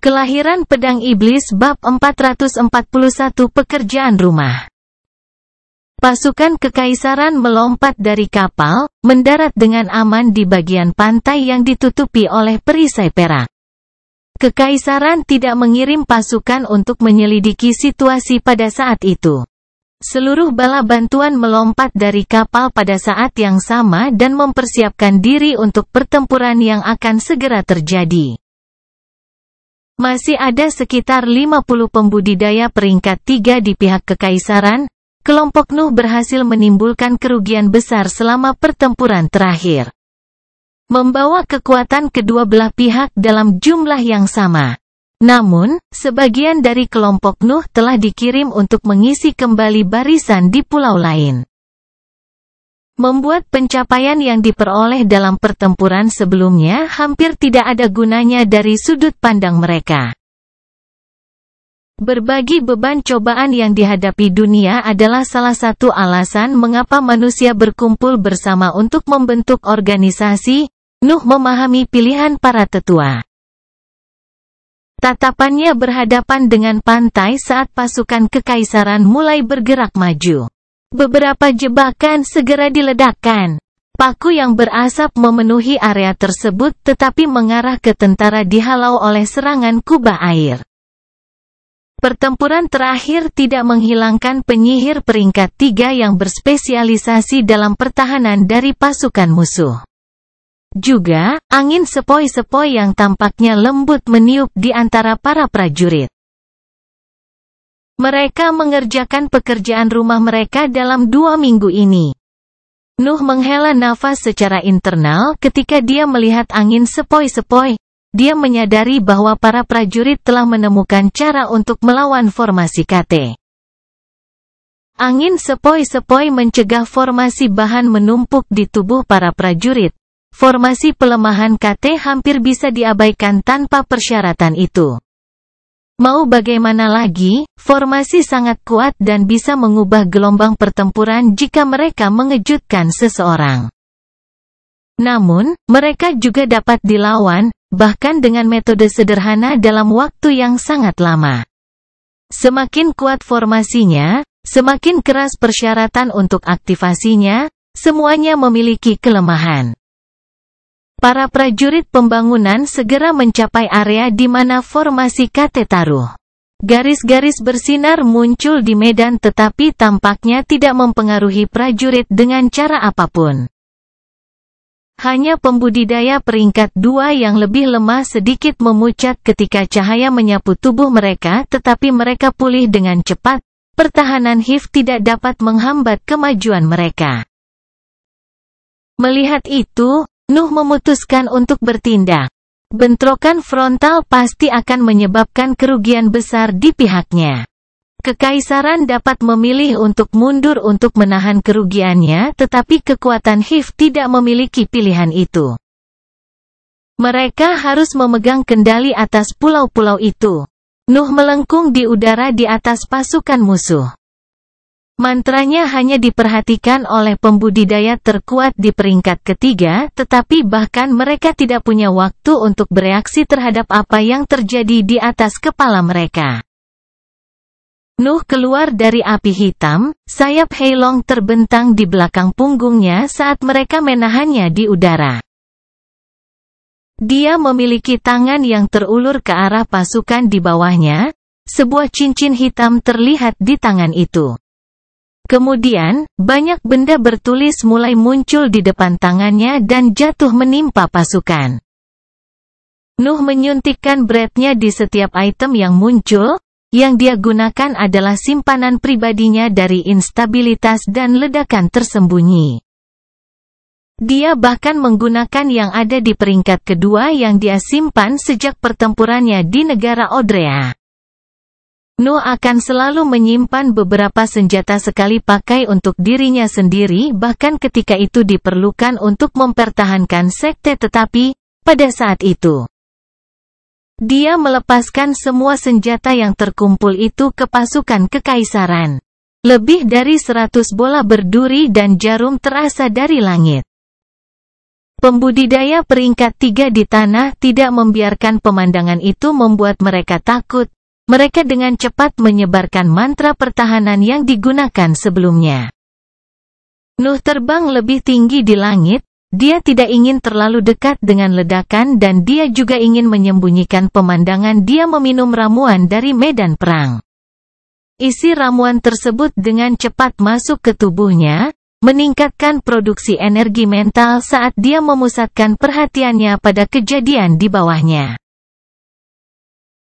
Kelahiran pedang iblis bab 441 pekerjaan rumah. Pasukan kekaisaran melompat dari kapal, mendarat dengan aman di bagian pantai yang ditutupi oleh perisai perak. Kekaisaran tidak mengirim pasukan untuk menyelidiki situasi pada saat itu. Seluruh bala bantuan melompat dari kapal pada saat yang sama dan mempersiapkan diri untuk pertempuran yang akan segera terjadi. Masih ada sekitar 50 pembudidaya peringkat 3 di pihak kekaisaran. Kelompok Nuh berhasil menimbulkan kerugian besar selama pertempuran terakhir, membawa kekuatan kedua belah pihak dalam jumlah yang sama. Namun, sebagian dari kelompok Nuh telah dikirim untuk mengisi kembali barisan di pulau lain, membuat pencapaian yang diperoleh dalam pertempuran sebelumnya hampir tidak ada gunanya dari sudut pandang mereka. Berbagi beban cobaan yang dihadapi dunia adalah salah satu alasan mengapa manusia berkumpul bersama untuk membentuk organisasi. Nuh memahami pilihan para tetua. Tatapannya berhadapan dengan pantai saat pasukan kekaisaran mulai bergerak maju. Beberapa jebakan segera diledakkan. Paku yang berasap memenuhi area tersebut tetapi mengarah ke tentara dihalau oleh serangan kubah air. Pertempuran terakhir tidak menghilangkan penyihir peringkat 3 yang berspesialisasi dalam pertahanan dari pasukan musuh. Juga, angin sepoi-sepoi yang tampaknya lembut meniup di antara para prajurit. Mereka mengerjakan pekerjaan rumah mereka dalam 2 minggu ini. Nuh menghela nafas secara internal ketika dia melihat angin sepoi-sepoi. Dia menyadari bahwa para prajurit telah menemukan cara untuk melawan formasi KT. Angin sepoi-sepoi mencegah formasi bahan menumpuk di tubuh para prajurit. Formasi pelemahan KT hampir bisa diabaikan tanpa persyaratan itu. Mau bagaimana lagi, formasi sangat kuat dan bisa mengubah gelombang pertempuran jika mereka mengejutkan seseorang. Namun, mereka juga dapat dilawan, bahkan dengan metode sederhana dalam waktu yang sangat lama. Semakin kuat formasinya, semakin keras persyaratan untuk aktivasinya, semuanya memiliki kelemahan. Para prajurit pembangunan segera mencapai area di mana formasi KT taruh. Garis-garis bersinar muncul di medan tetapi tampaknya tidak mempengaruhi prajurit dengan cara apapun. Hanya pembudidaya peringkat 2 yang lebih lemah sedikit memucat ketika cahaya menyapu tubuh mereka tetapi mereka pulih dengan cepat. Pertahanan HIV tidak dapat menghambat kemajuan mereka. Melihat itu, Nuh memutuskan untuk bertindak. Bentrokan frontal pasti akan menyebabkan kerugian besar di pihaknya. Kekaisaran dapat memilih untuk mundur untuk menahan kerugiannya tetapi kekuatan HIV tidak memiliki pilihan itu. Mereka harus memegang kendali atas pulau-pulau itu. Nuh melengkung di udara di atas pasukan musuh. Mantranya hanya diperhatikan oleh pembudidaya terkuat di peringkat ketiga tetapi bahkan mereka tidak punya waktu untuk bereaksi terhadap apa yang terjadi di atas kepala mereka. Nuh keluar dari api hitam, sayap Heilong terbentang di belakang punggungnya saat mereka menahannya di udara. Dia memiliki tangan yang terulur ke arah pasukan di bawahnya, sebuah cincin hitam terlihat di tangan itu. Kemudian, banyak benda bertulis mulai muncul di depan tangannya dan jatuh menimpa pasukan. Nuh menyuntikkan breadnya di setiap item yang muncul. Yang dia gunakan adalah simpanan pribadinya dari instabilitas dan ledakan tersembunyi. Dia bahkan menggunakan yang ada di peringkat kedua yang dia simpan sejak pertempurannya di negara Odrea. Nuh akan selalu menyimpan beberapa senjata sekali pakai untuk dirinya sendiri bahkan ketika itu diperlukan untuk mempertahankan sekte tetapi, pada saat itu, dia melepaskan semua senjata yang terkumpul itu ke pasukan kekaisaran. Lebih dari 100 bola berduri dan jarum terasa dari langit. Pembudidaya peringkat 3 di tanah tidak membiarkan pemandangan itu membuat mereka takut. Mereka dengan cepat menyebarkan mantra pertahanan yang digunakan sebelumnya. Nuh terbang lebih tinggi di langit. Dia tidak ingin terlalu dekat dengan ledakan dan dia juga ingin menyembunyikan pemandangan. Dia meminum ramuan dari medan perang. Isi ramuan tersebut dengan cepat masuk ke tubuhnya, meningkatkan produksi energi mental saat dia memusatkan perhatiannya pada kejadian di bawahnya.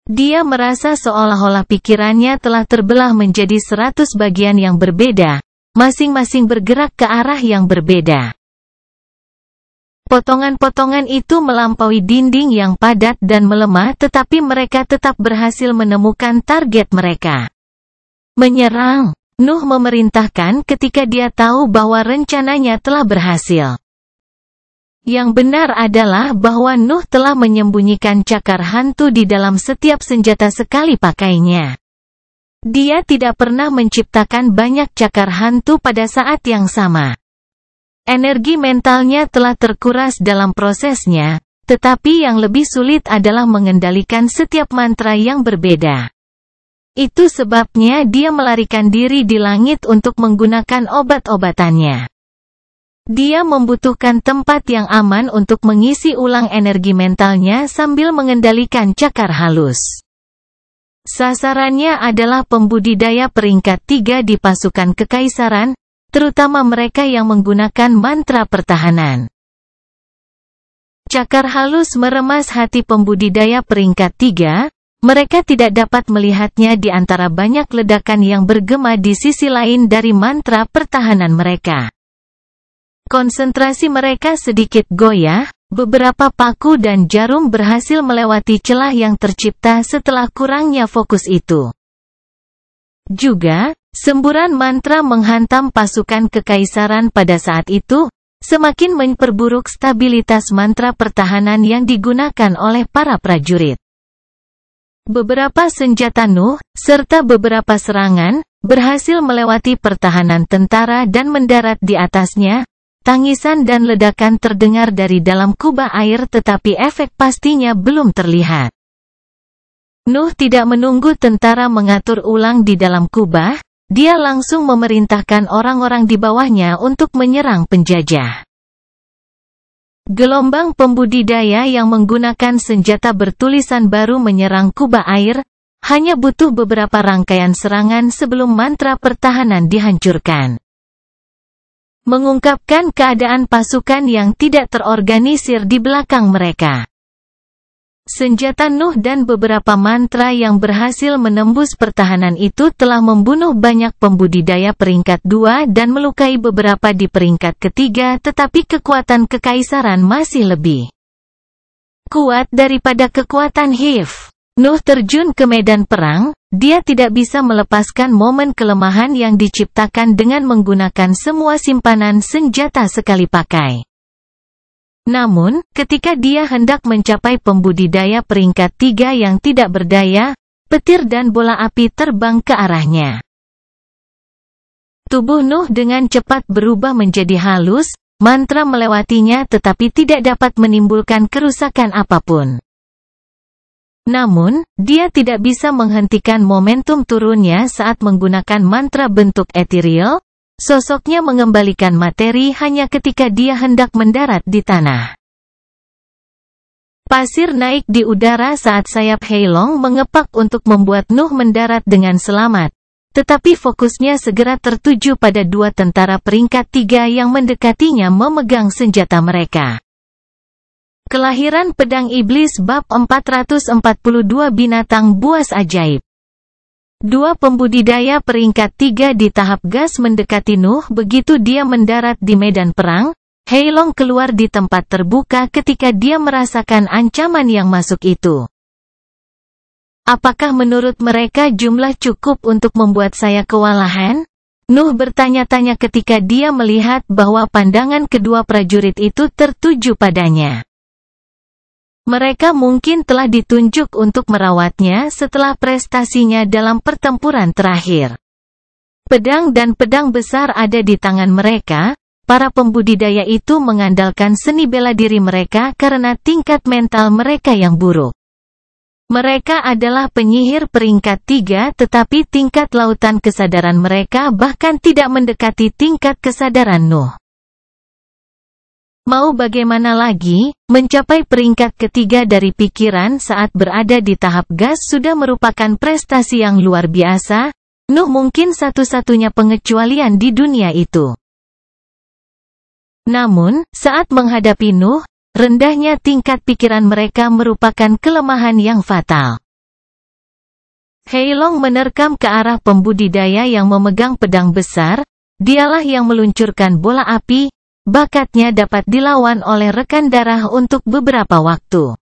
Dia merasa seolah-olah pikirannya telah terbelah menjadi 100 bagian yang berbeda, masing-masing bergerak ke arah yang berbeda. Potongan-potongan itu melampaui dinding yang padat dan melemah, tetapi mereka tetap berhasil menemukan target mereka. Menyerang, Nuh memerintahkan ketika dia tahu bahwa rencananya telah berhasil. Yang benar adalah bahwa Nuh telah menyembunyikan cakar hantu di dalam setiap senjata sekali pakainya. Dia tidak pernah menciptakan banyak cakar hantu pada saat yang sama. Energi mentalnya telah terkuras dalam prosesnya, tetapi yang lebih sulit adalah mengendalikan setiap mantra yang berbeda. Itu sebabnya dia melarikan diri di langit untuk menggunakan obat-obatannya. Dia membutuhkan tempat yang aman untuk mengisi ulang energi mentalnya sambil mengendalikan cakar halus. Sasarannya adalah pembudidaya peringkat 3 di pasukan kekaisaran, terutama mereka yang menggunakan mantra pertahanan. Cakar halus meremas hati pembudidaya peringkat 3, mereka tidak dapat melihatnya di antara banyak ledakan yang bergema di sisi lain dari mantra pertahanan mereka. Konsentrasi mereka sedikit goyah, beberapa paku dan jarum berhasil melewati celah yang tercipta setelah kurangnya fokus itu. Juga, semburan mantra menghantam pasukan kekaisaran pada saat itu, semakin memperburuk stabilitas mantra pertahanan yang digunakan oleh para prajurit. Beberapa senjata Nuh, serta beberapa serangan, berhasil melewati pertahanan tentara dan mendarat di atasnya. Tangisan dan ledakan terdengar dari dalam kubah air, tetapi efek pastinya belum terlihat. Nuh tidak menunggu tentara mengatur ulang di dalam kubah, dia langsung memerintahkan orang-orang di bawahnya untuk menyerang penjajah. Gelombang pembudidaya yang menggunakan senjata bertulisan baru menyerang kubah air, hanya butuh beberapa rangkaian serangan sebelum mantra pertahanan dihancurkan. Mengungkapkan keadaan pasukan yang tidak terorganisir di belakang mereka. Senjata Nuh dan beberapa mantra yang berhasil menembus pertahanan itu telah membunuh banyak pembudidaya peringkat 2 dan melukai beberapa di peringkat ketiga, tetapi kekuatan kekaisaran masih lebih kuat daripada kekuatan Hif. Nuh terjun ke medan perang, dia tidak bisa melepaskan momen kelemahan yang diciptakan dengan menggunakan semua simpanan senjata sekali pakai. Namun, ketika dia hendak mencapai pembudidaya peringkat 3 yang tidak berdaya, petir dan bola api terbang ke arahnya. Tubuh Nuh dengan cepat berubah menjadi halus, mantra melewatinya tetapi tidak dapat menimbulkan kerusakan apapun. Namun, dia tidak bisa menghentikan momentum turunnya saat menggunakan mantra bentuk ethereal. Sosoknya mengembalikan materi hanya ketika dia hendak mendarat di tanah. Pasir naik di udara saat sayap Heilong mengepak untuk membuat Nuh mendarat dengan selamat. Tetapi fokusnya segera tertuju pada dua tentara peringkat 3 yang mendekatinya memegang senjata mereka. Kelahiran Pedang Iblis Bab 442 Binatang Buas Ajaib. Dua pembudidaya peringkat 3 di tahap gas mendekati Nuh begitu dia mendarat di medan perang. Heilong keluar di tempat terbuka ketika dia merasakan ancaman yang masuk itu. Apakah menurut mereka jumlah cukup untuk membuat saya kewalahan? Nuh bertanya-tanya ketika dia melihat bahwa pandangan kedua prajurit itu tertuju padanya. Mereka mungkin telah ditunjuk untuk merawatnya setelah prestasinya dalam pertempuran terakhir. Pedang dan pedang besar ada di tangan mereka, para pembudidaya itu mengandalkan seni bela diri mereka karena tingkat mental mereka yang buruk. Mereka adalah penyihir peringkat 3 tetapi tingkat lautan kesadaran mereka bahkan tidak mendekati tingkat kesadaran Nuh. Mau bagaimana lagi, mencapai peringkat ketiga dari pikiran saat berada di tahap gas sudah merupakan prestasi yang luar biasa. Nuh mungkin satu-satunya pengecualian di dunia itu. Namun, saat menghadapi Nuh, rendahnya tingkat pikiran mereka merupakan kelemahan yang fatal. Heilong menerkam ke arah pembudidaya yang memegang pedang besar. Dialah yang meluncurkan bola api. Bakatnya dapat dilawan oleh rekan darah untuk beberapa waktu.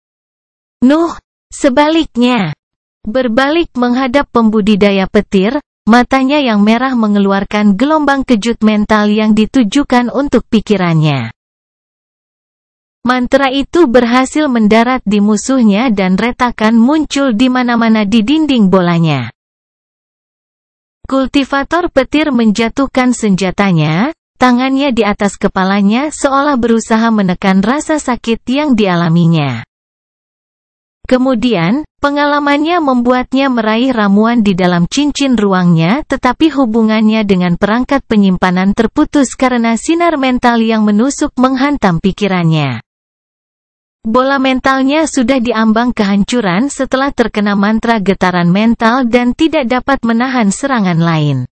Nuh, sebaliknya, berbalik menghadap pembudidaya petir, matanya yang merah mengeluarkan gelombang kejut mental yang ditujukan untuk pikirannya. Mantra itu berhasil mendarat di musuhnya dan retakan muncul di mana-mana di dinding bolanya. Kultivator petir menjatuhkan senjatanya, tangannya di atas kepalanya seolah berusaha menekan rasa sakit yang dialaminya. Kemudian, pengalamannya membuatnya meraih ramuan di dalam cincin ruangnya tetapi hubungannya dengan perangkat penyimpanan terputus karena sinar mental yang menusuk menghantam pikirannya. Bola mentalnya sudah diambang kehancuran setelah terkena mantra getaran mental dan tidak dapat menahan serangan lain.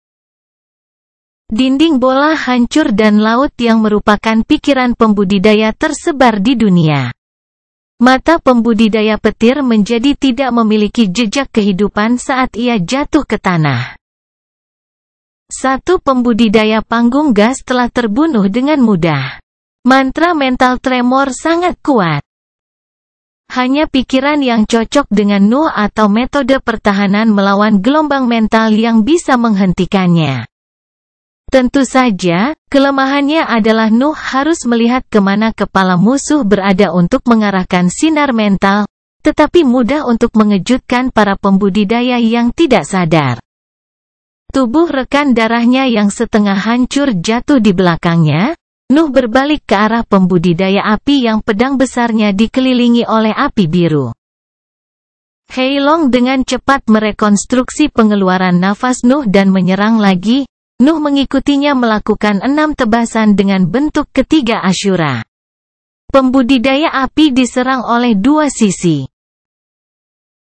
Dinding bola hancur dan laut yang merupakan pikiran pembudidaya tersebar di dunia. Mata pembudidaya petir menjadi tidak memiliki jejak kehidupan saat ia jatuh ke tanah. Satu pembudidaya panggung gas telah terbunuh dengan mudah. Mantra mental tremor sangat kuat. Hanya pikiran yang cocok dengan Nuh atau metode pertahanan melawan gelombang mental yang bisa menghentikannya. Tentu saja, kelemahannya adalah Nuh harus melihat kemana kepala musuh berada untuk mengarahkan sinar mental, tetapi mudah untuk mengejutkan para pembudidaya yang tidak sadar. Tubuh rekan darahnya yang setengah hancur jatuh di belakangnya. Nuh berbalik ke arah pembudidaya api yang pedang besarnya dikelilingi oleh api biru. Heilong dengan cepat merekonstruksi pengeluaran nafas Nuh dan menyerang lagi. Nuh mengikutinya melakukan 6 tebasan dengan bentuk ketiga Asyura. Pembudidaya api diserang oleh dua sisi.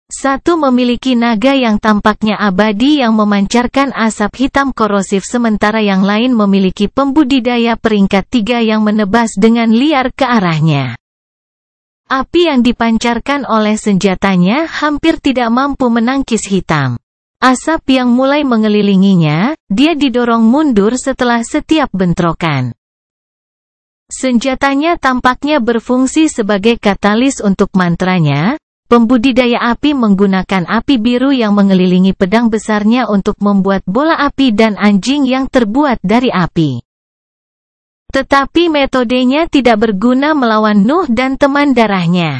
Satu memiliki naga yang tampaknya abadi yang memancarkan asap hitam korosif sementara yang lain memiliki pembudidaya peringkat 3 yang menebas dengan liar ke arahnya. Api yang dipancarkan oleh senjatanya hampir tidak mampu menangkis hitam. Asap yang mulai mengelilinginya, dia didorong mundur setelah setiap bentrokan. Senjatanya tampaknya berfungsi sebagai katalis untuk mantranya. Pembudidaya api menggunakan api biru yang mengelilingi pedang besarnya untuk membuat bola api dan anjing yang terbuat dari api. Tetapi metodenya tidak berguna melawan Nuh dan teman darahnya.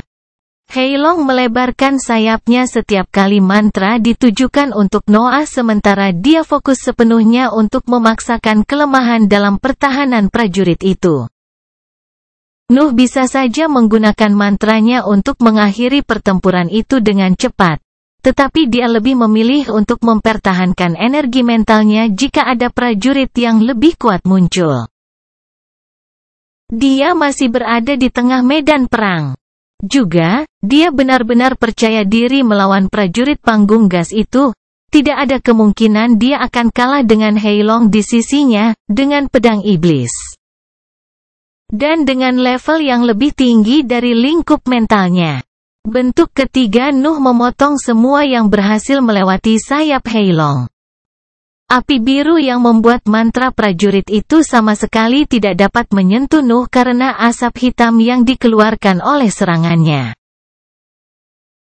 Heilong melebarkan sayapnya setiap kali mantra ditujukan untuk Noah sementara dia fokus sepenuhnya untuk memaksakan kelemahan dalam pertahanan prajurit itu. Nuh bisa saja menggunakan mantranya untuk mengakhiri pertempuran itu dengan cepat. Tetapi dia lebih memilih untuk mempertahankan energi mentalnya jika ada prajurit yang lebih kuat muncul. Dia masih berada di tengah medan perang. Juga, dia benar-benar percaya diri melawan prajurit panggung gas itu. Tidak ada kemungkinan dia akan kalah dengan Heilong di sisinya, dengan pedang iblis. Dan dengan level yang lebih tinggi dari lingkup mentalnya. Bentuk ketiga Nuh memotong semua yang berhasil melewati sayap Heilong. Api biru yang membuat mantra prajurit itu sama sekali tidak dapat menyentuh Nuh karena asap hitam yang dikeluarkan oleh serangannya.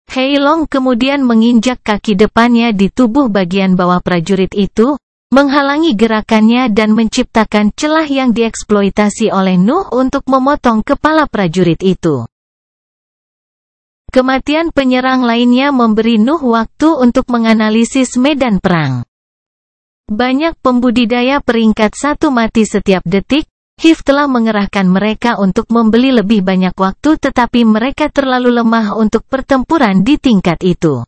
Heilong kemudian menginjak kaki depannya di tubuh bagian bawah prajurit itu, menghalangi gerakannya dan menciptakan celah yang dieksploitasi oleh Nuh untuk memotong kepala prajurit itu. Kematian penyerang lainnya memberi Nuh waktu untuk menganalisis medan perang. Banyak pembudidaya peringkat 1 mati setiap detik, Hiv telah mengerahkan mereka untuk membeli lebih banyak waktu, tetapi mereka terlalu lemah untuk pertempuran di tingkat itu.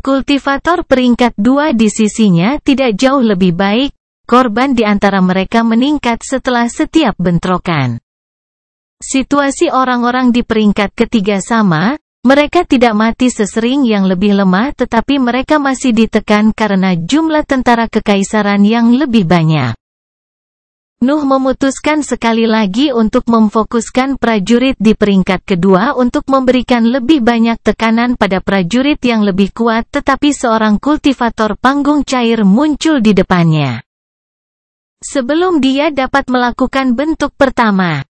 Kultivator peringkat 2 di sisinya tidak jauh lebih baik, korban di antara mereka meningkat setelah setiap bentrokan. Situasi orang-orang di peringkat ketiga sama, mereka tidak mati sesering yang lebih lemah, tetapi mereka masih ditekan karena jumlah tentara kekaisaran yang lebih banyak. Nuh memutuskan sekali lagi untuk memfokuskan prajurit di peringkat kedua untuk memberikan lebih banyak tekanan pada prajurit yang lebih kuat, tetapi seorang kultivator panggung cair muncul di depannya. Sebelum dia dapat melakukan bentuk pertama,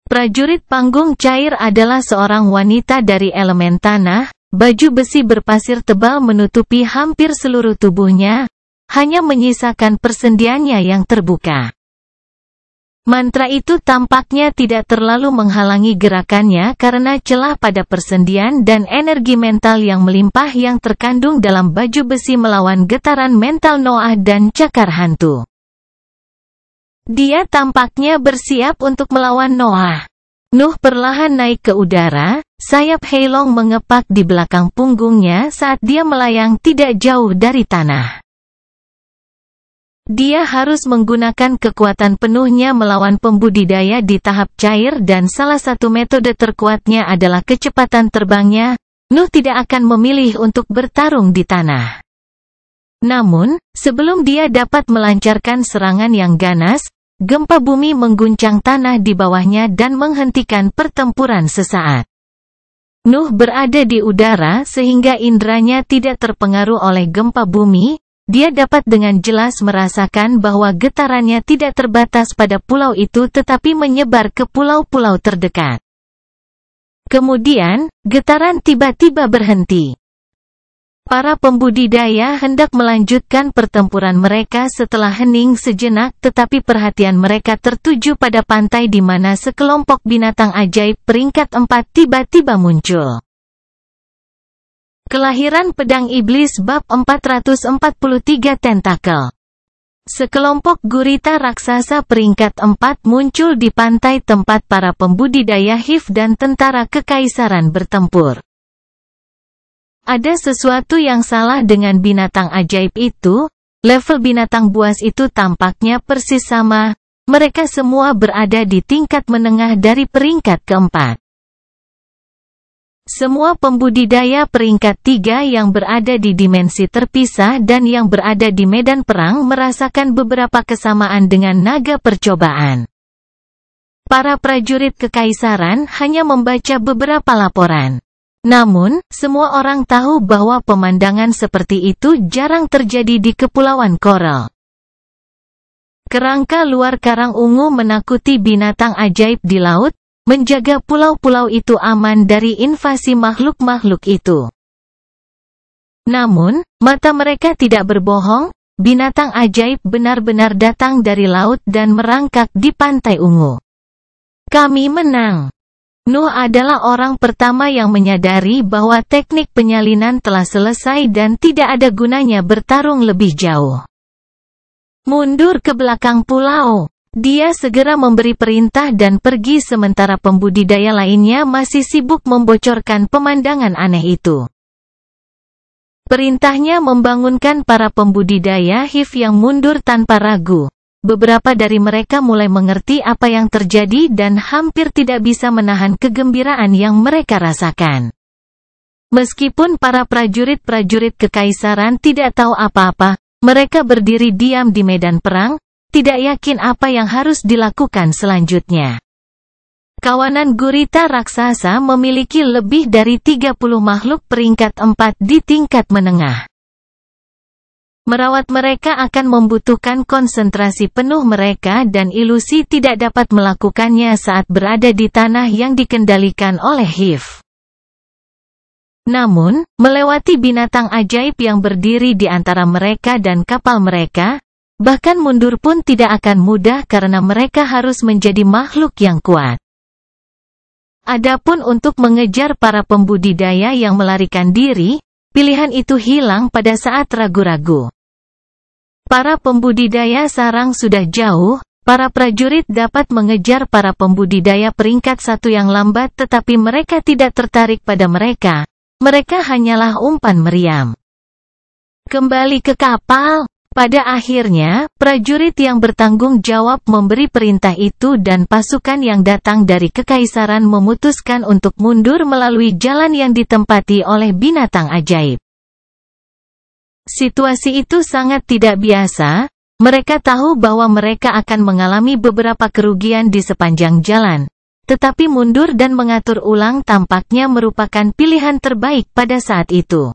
prajurit panggung cair adalah seorang wanita dari elemen tanah, baju besi berpasir tebal menutupi hampir seluruh tubuhnya, hanya menyisakan persendiannya yang terbuka. Mantra itu tampaknya tidak terlalu menghalangi gerakannya karena celah pada persendian dan energi mental yang melimpah yang terkandung dalam baju besi melawan getaran mental Noah dan cakar hantu. Dia tampaknya bersiap untuk melawan Noah. Nuh perlahan naik ke udara, sayap Heilong mengepak di belakang punggungnya saat dia melayang tidak jauh dari tanah. Dia harus menggunakan kekuatan penuhnya melawan pembudidaya di tahap cair dan salah satu metode terkuatnya adalah kecepatan terbangnya. Nuh tidak akan memilih untuk bertarung di tanah. Namun, sebelum dia dapat melancarkan serangan yang ganas, gempa bumi mengguncang tanah di bawahnya dan menghentikan pertempuran sesaat. Nuh berada di udara sehingga indranya tidak terpengaruh oleh gempa bumi. Dia dapat dengan jelas merasakan bahwa getarannya tidak terbatas pada pulau itu tetapi menyebar ke pulau-pulau terdekat. Kemudian, getaran tiba-tiba berhenti. Para pembudidaya hendak melanjutkan pertempuran mereka setelah hening sejenak, tetapi perhatian mereka tertuju pada pantai di mana sekelompok binatang ajaib peringkat 4 tiba-tiba muncul. Kelahiran pedang iblis bab 443 tentakel. Sekelompok gurita raksasa peringkat 4 muncul di pantai tempat para pembudidaya Hiv dan tentara kekaisaran bertempur. Ada sesuatu yang salah dengan binatang ajaib itu. Level binatang buas itu tampaknya persis sama. Mereka semua berada di tingkat menengah dari peringkat keempat. Semua pembudidaya peringkat 3 yang berada di dimensi terpisah dan yang berada di medan perang merasakan beberapa kesamaan dengan naga percobaan. Para prajurit kekaisaran hanya membaca beberapa laporan. Namun, semua orang tahu bahwa pemandangan seperti itu jarang terjadi di Kepulauan Coral. Kerangka luar karang ungu menakuti binatang ajaib di laut, menjaga pulau-pulau itu aman dari invasi makhluk-makhluk itu. Namun, mata mereka tidak berbohong, binatang ajaib benar-benar datang dari laut dan merangkak di pantai ungu. Kami menang. Nuh adalah orang pertama yang menyadari bahwa teknik penyalinan telah selesai dan tidak ada gunanya bertarung lebih jauh. Mundur ke belakang pulau. Dia segera memberi perintah dan pergi sementara pembudidaya lainnya masih sibuk membocorkan pemandangan aneh itu. Perintahnya membangunkan para pembudidaya Hiv yang mundur tanpa ragu. Beberapa dari mereka mulai mengerti apa yang terjadi dan hampir tidak bisa menahan kegembiraan yang mereka rasakan. Meskipun para prajurit-prajurit kekaisaran tidak tahu apa-apa, mereka berdiri diam di medan perang, tidak yakin apa yang harus dilakukan selanjutnya. Kawanan gurita raksasa memiliki lebih dari 30 makhluk peringkat 4 di tingkat menengah. Merawat mereka akan membutuhkan konsentrasi penuh mereka dan ilusi tidak dapat melakukannya saat berada di tanah yang dikendalikan oleh Hiv. Namun, melewati binatang ajaib yang berdiri di antara mereka dan kapal mereka, bahkan mundur pun tidak akan mudah karena mereka harus menjadi makhluk yang kuat. Adapun untuk mengejar para pembudidaya yang melarikan diri, pilihan itu hilang pada saat ragu-ragu. Para pembudidaya sarang sudah jauh, para prajurit dapat mengejar para pembudidaya peringkat 1 yang lambat, tetapi mereka tidak tertarik pada mereka. Mereka hanyalah umpan meriam. Kembali ke kapal. Pada akhirnya, prajurit yang bertanggung jawab memberi perintah itu dan pasukan yang datang dari kekaisaran memutuskan untuk mundur melalui jalan yang ditempati oleh binatang ajaib. Situasi itu sangat tidak biasa. Mereka tahu bahwa mereka akan mengalami beberapa kerugian di sepanjang jalan. Tetapi mundur dan mengatur ulang tampaknya merupakan pilihan terbaik pada saat itu.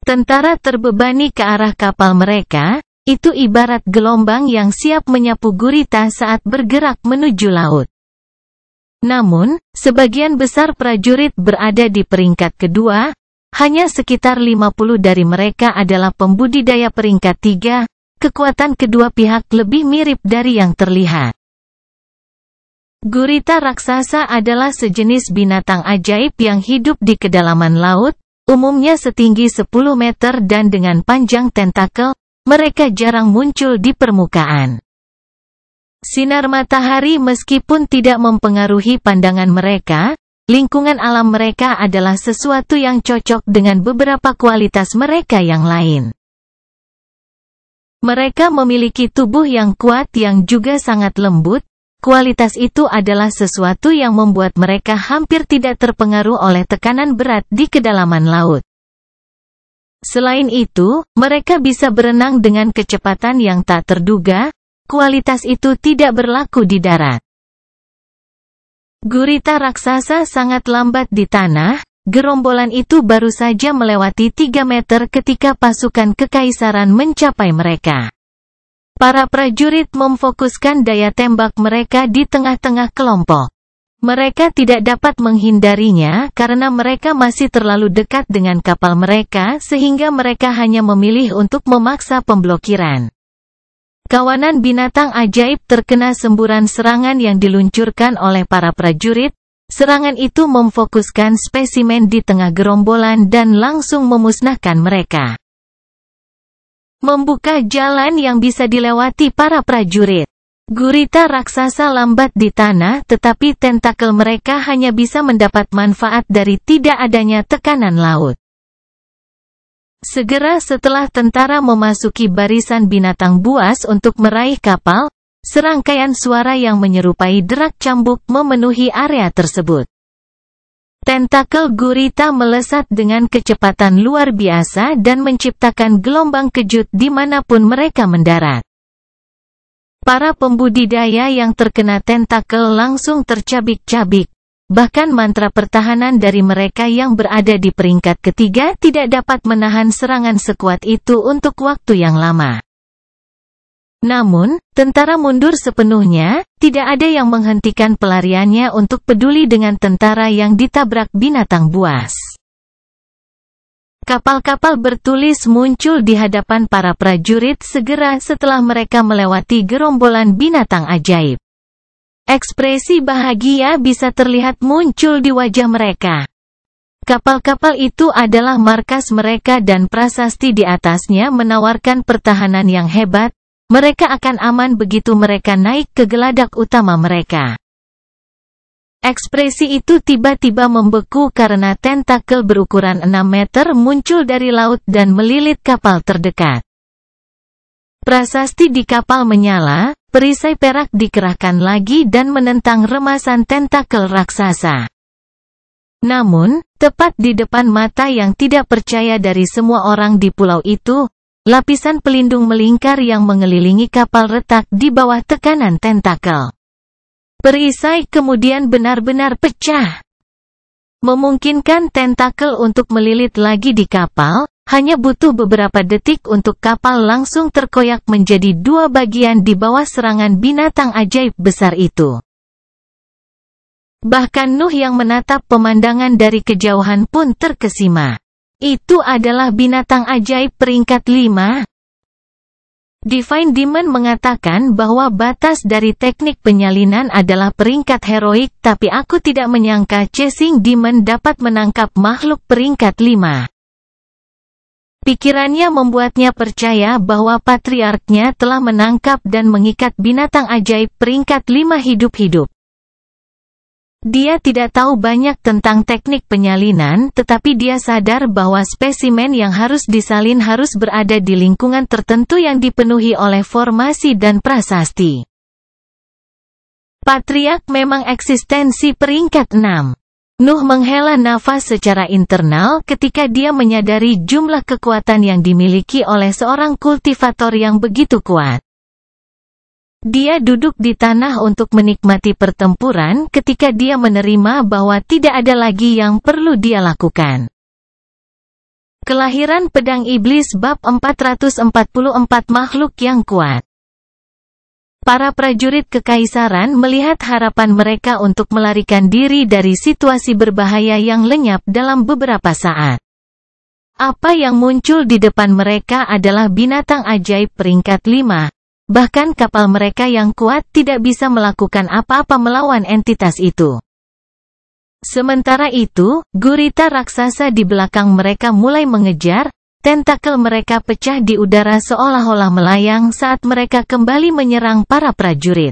Tentara terbebani ke arah kapal mereka, itu ibarat gelombang yang siap menyapu gurita saat bergerak menuju laut. Namun, sebagian besar prajurit berada di peringkat kedua, hanya sekitar 50 dari mereka adalah pembudidaya peringkat 3, kekuatan kedua pihak lebih mirip dari yang terlihat. Gurita raksasa adalah sejenis binatang ajaib yang hidup di kedalaman laut, umumnya setinggi 10 meter dan dengan panjang tentakel. Mereka jarang muncul di permukaan. Sinar matahari meskipun tidak mempengaruhi pandangan mereka, lingkungan alam mereka adalah sesuatu yang cocok dengan beberapa kualitas mereka yang lain. Mereka memiliki tubuh yang kuat yang juga sangat lembut. Kualitas itu adalah sesuatu yang membuat mereka hampir tidak terpengaruh oleh tekanan berat di kedalaman laut. Selain itu, mereka bisa berenang dengan kecepatan yang tak terduga. Kualitas itu tidak berlaku di darat. Gurita raksasa sangat lambat di tanah. Gerombolan itu baru saja melewati 3 meter ketika pasukan kekaisaran mencapai mereka. Para prajurit memfokuskan daya tembak mereka di tengah-tengah kelompok. Mereka tidak dapat menghindarinya karena mereka masih terlalu dekat dengan kapal mereka sehingga mereka hanya memilih untuk memaksa pemblokiran. Kawanan binatang ajaib terkena semburan serangan yang diluncurkan oleh para prajurit. Serangan itu memfokuskan spesimen di tengah gerombolan dan langsung memusnahkan mereka. Membuka jalan yang bisa dilewati para prajurit. Gurita raksasa lambat di tanah, tetapi tentakel mereka hanya bisa mendapat manfaat dari tidak adanya tekanan laut. Segera setelah tentara memasuki barisan binatang buas untuk meraih kapal, serangkaian suara yang menyerupai derak cambuk memenuhi area tersebut. Tentakel gurita melesat dengan kecepatan luar biasa dan menciptakan gelombang kejut dimanapun mereka mendarat. Para pembudidaya yang terkena tentakel langsung tercabik-cabik. Bahkan mantra pertahanan dari mereka yang berada di peringkat ketiga tidak dapat menahan serangan sekuat itu untuk waktu yang lama. Namun, tentara mundur sepenuhnya, tidak ada yang menghentikan pelariannya untuk peduli dengan tentara yang ditabrak binatang buas. Kapal-kapal bertulis muncul di hadapan para prajurit segera setelah mereka melewati gerombolan binatang ajaib. Ekspresi bahagia bisa terlihat muncul di wajah mereka. Kapal-kapal itu adalah markas mereka dan prasasti di atasnya menawarkan pertahanan yang hebat. Mereka akan aman begitu mereka naik ke geladak utama mereka. Ekspresi itu tiba-tiba membeku karena tentakel berukuran 6 meter muncul dari laut dan melilit kapal terdekat. Prasasti di kapal menyala, perisai perak dikerahkan lagi dan menentang remasan tentakel raksasa. Namun, tepat di depan mata yang tidak percaya dari semua orang di pulau itu, lapisan pelindung melingkar yang mengelilingi kapal retak di bawah tekanan tentakel. Perisai kemudian benar-benar pecah. Memungkinkan tentakel untuk melilit lagi di kapal, hanya butuh beberapa detik untuk kapal langsung terkoyak menjadi 2 bagian di bawah serangan binatang ajaib besar itu. Bahkan Nuh yang menatap pemandangan dari kejauhan pun terkesima. Itu adalah binatang ajaib peringkat 5. Divine Demon mengatakan bahwa batas dari teknik penyalinan adalah peringkat heroik, tapi aku tidak menyangka Chasing Demon dapat menangkap makhluk peringkat 5. Pikirannya membuatnya percaya bahwa patriarknya telah menangkap dan mengikat binatang ajaib peringkat 5 hidup-hidup. Dia tidak tahu banyak tentang teknik penyalinan, tetapi dia sadar bahwa spesimen yang harus disalin harus berada di lingkungan tertentu yang dipenuhi oleh formasi dan prasasti. Patriark memang eksistensi peringkat 6. Nuh menghela nafas secara internal ketika dia menyadari jumlah kekuatan yang dimiliki oleh seorang kultivator yang begitu kuat. Dia duduk di tanah untuk menikmati pertempuran ketika dia menerima bahwa tidak ada lagi yang perlu dia lakukan. Kelahiran Pedang Iblis bab 444 makhluk yang kuat. Para prajurit kekaisaran melihat harapan mereka untuk melarikan diri dari situasi berbahaya yang lenyap dalam beberapa saat. Apa yang muncul di depan mereka adalah binatang ajaib peringkat 5. Bahkan kapal mereka yang kuat tidak bisa melakukan apa-apa melawan entitas itu. Sementara itu, gurita raksasa di belakang mereka mulai mengejar, tentakel mereka pecah di udara seolah-olah melayang saat mereka kembali menyerang para prajurit.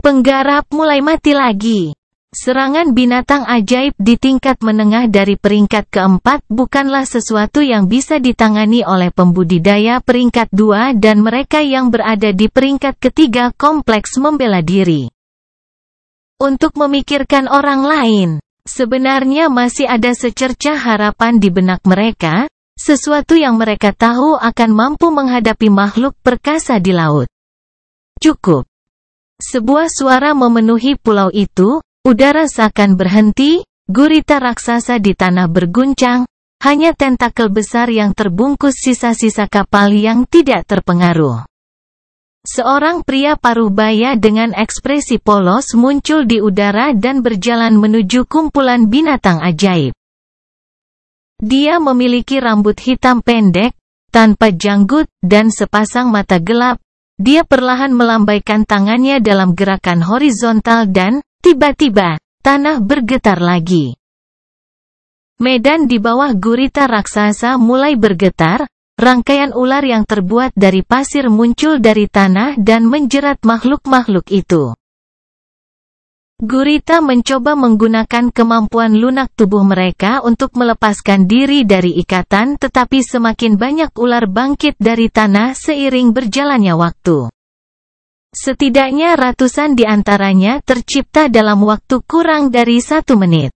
Penggarap mulai mati lagi. Serangan binatang ajaib di tingkat menengah dari peringkat keempat bukanlah sesuatu yang bisa ditangani oleh pembudidaya peringkat 2 dan mereka yang berada di peringkat ketiga kompleks membela diri. Untuk memikirkan orang lain, sebenarnya masih ada secercah harapan di benak mereka, sesuatu yang mereka tahu akan mampu menghadapi makhluk perkasa di laut. Cukup. Sebuah suara memenuhi pulau itu. Udara seakan berhenti, gurita raksasa di tanah berguncang, hanya tentakel besar yang terbungkus sisa-sisa kapal yang tidak terpengaruh. Seorang pria paruh-baya dengan ekspresi polos muncul di udara dan berjalan menuju kumpulan binatang ajaib. Dia memiliki rambut hitam pendek, tanpa janggut, dan sepasang mata gelap. Dia perlahan melambaikan tangannya dalam gerakan horizontal dan tiba-tiba, tanah bergetar lagi. Medan di bawah gurita raksasa mulai bergetar, rangkaian ular yang terbuat dari pasir muncul dari tanah dan menjerat makhluk-makhluk itu. Gurita mencoba menggunakan kemampuan lunak tubuh mereka untuk melepaskan diri dari ikatan, tetapi semakin banyak ular bangkit dari tanah seiring berjalannya waktu. Setidaknya ratusan di antaranya tercipta dalam waktu kurang dari 1 menit.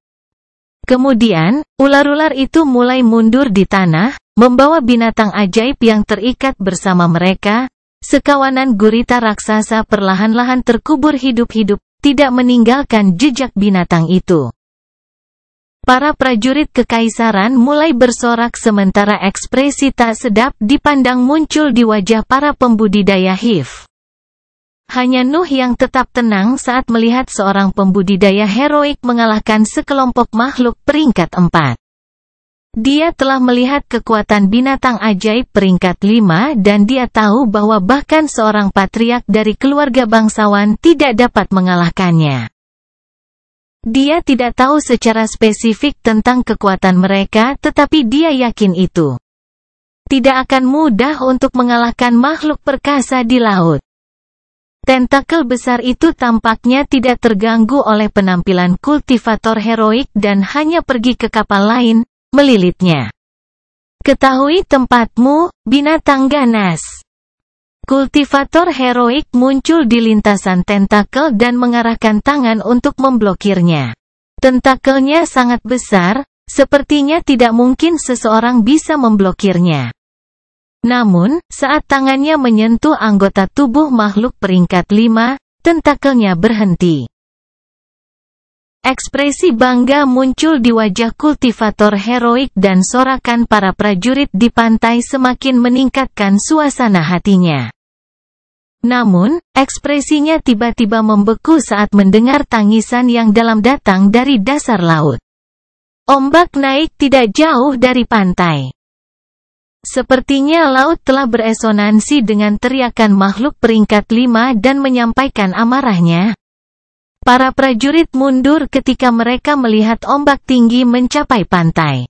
Kemudian, ular-ular itu mulai mundur di tanah, membawa binatang ajaib yang terikat bersama mereka. Sekawanan gurita raksasa perlahan-lahan terkubur hidup-hidup, tidak meninggalkan jejak binatang itu. Para prajurit kekaisaran mulai bersorak sementara ekspresi tak sedap dipandang muncul di wajah para pembudidaya HIV. Hanya Nuh yang tetap tenang saat melihat seorang pembudidaya heroik mengalahkan sekelompok makhluk peringkat 4. Dia telah melihat kekuatan binatang ajaib peringkat 5 dan dia tahu bahwa bahkan seorang patriark dari keluarga bangsawan tidak dapat mengalahkannya. Dia tidak tahu secara spesifik tentang kekuatan mereka, tetapi dia yakin itu tidak akan mudah untuk mengalahkan makhluk perkasa di laut. Tentakel besar itu tampaknya tidak terganggu oleh penampilan kultivator heroik dan hanya pergi ke kapal lain, melilitnya. Ketahui tempatmu, binatang ganas. Kultivator heroik muncul di lintasan tentakel dan mengarahkan tangan untuk memblokirnya. Tentakelnya sangat besar, sepertinya tidak mungkin seseorang bisa memblokirnya. Namun, saat tangannya menyentuh anggota tubuh makhluk peringkat 5, tentakelnya berhenti. Ekspresi bangga muncul di wajah kultivator heroik dan sorakan para prajurit di pantai semakin meningkatkan suasana hatinya. Namun, ekspresinya tiba-tiba membeku saat mendengar tangisan yang dalam datang dari dasar laut. Ombak naik tidak jauh dari pantai. Sepertinya laut telah beresonansi dengan teriakan makhluk peringkat 5 dan menyampaikan amarahnya. Para prajurit mundur ketika mereka melihat ombak tinggi mencapai pantai.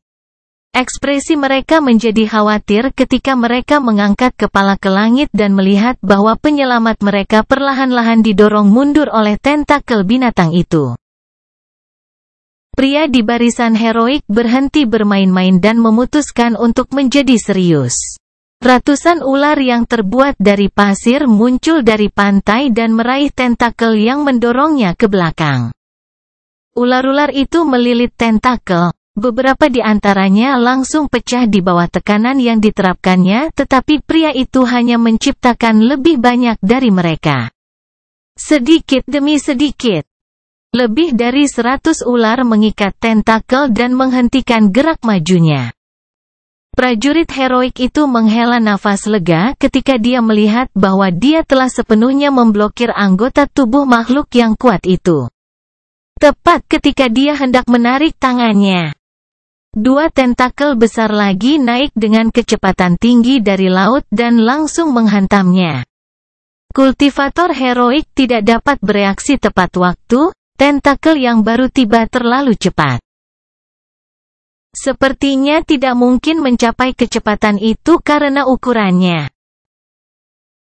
Ekspresi mereka menjadi khawatir ketika mereka mengangkat kepala ke langit dan melihat bahwa penyelamat mereka perlahan-lahan didorong mundur oleh tentakel binatang itu. Pria di barisan heroik berhenti bermain-main dan memutuskan untuk menjadi serius. Ratusan ular yang terbuat dari pasir muncul dari pantai dan meraih tentakel yang mendorongnya ke belakang. Ular-ular itu melilit tentakel. Beberapa di antaranya langsung pecah di bawah tekanan yang diterapkannya, tetapi pria itu hanya menciptakan lebih banyak dari mereka. Sedikit demi sedikit. Lebih dari 100 ular mengikat tentakel dan menghentikan gerak majunya. Prajurit heroik itu menghela nafas lega ketika dia melihat bahwa dia telah sepenuhnya memblokir anggota tubuh makhluk yang kuat itu. Tepat ketika dia hendak menarik tangannya, dua tentakel besar lagi naik dengan kecepatan tinggi dari laut dan langsung menghantamnya. Kultivator heroik tidak dapat bereaksi tepat waktu, tentakel yang baru tiba terlalu cepat. Sepertinya tidak mungkin mencapai kecepatan itu karena ukurannya.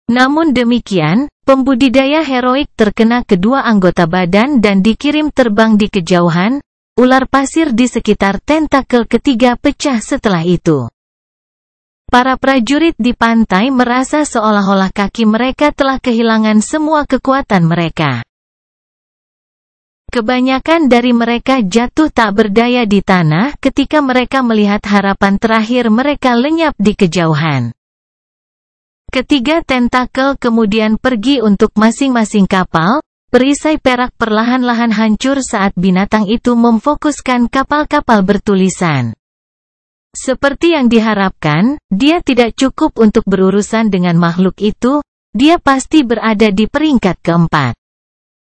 Namun demikian, pembudidaya heroik terkena kedua anggota badan dan dikirim terbang di kejauhan. Ular pasir di sekitar tentakel ketiga pecah setelah itu. Para prajurit di pantai merasa seolah-olah kaki mereka telah kehilangan semua kekuatan mereka. Kebanyakan dari mereka jatuh tak berdaya di tanah ketika mereka melihat harapan terakhir mereka lenyap di kejauhan. Ketiga tentakel kemudian pergi untuk masing-masing kapal. Perisai perak perlahan-lahan hancur saat binatang itu memfokuskan kapal-kapal bertulisan. Seperti yang diharapkan, dia tidak cukup untuk berurusan dengan makhluk itu, dia pasti berada di peringkat keempat.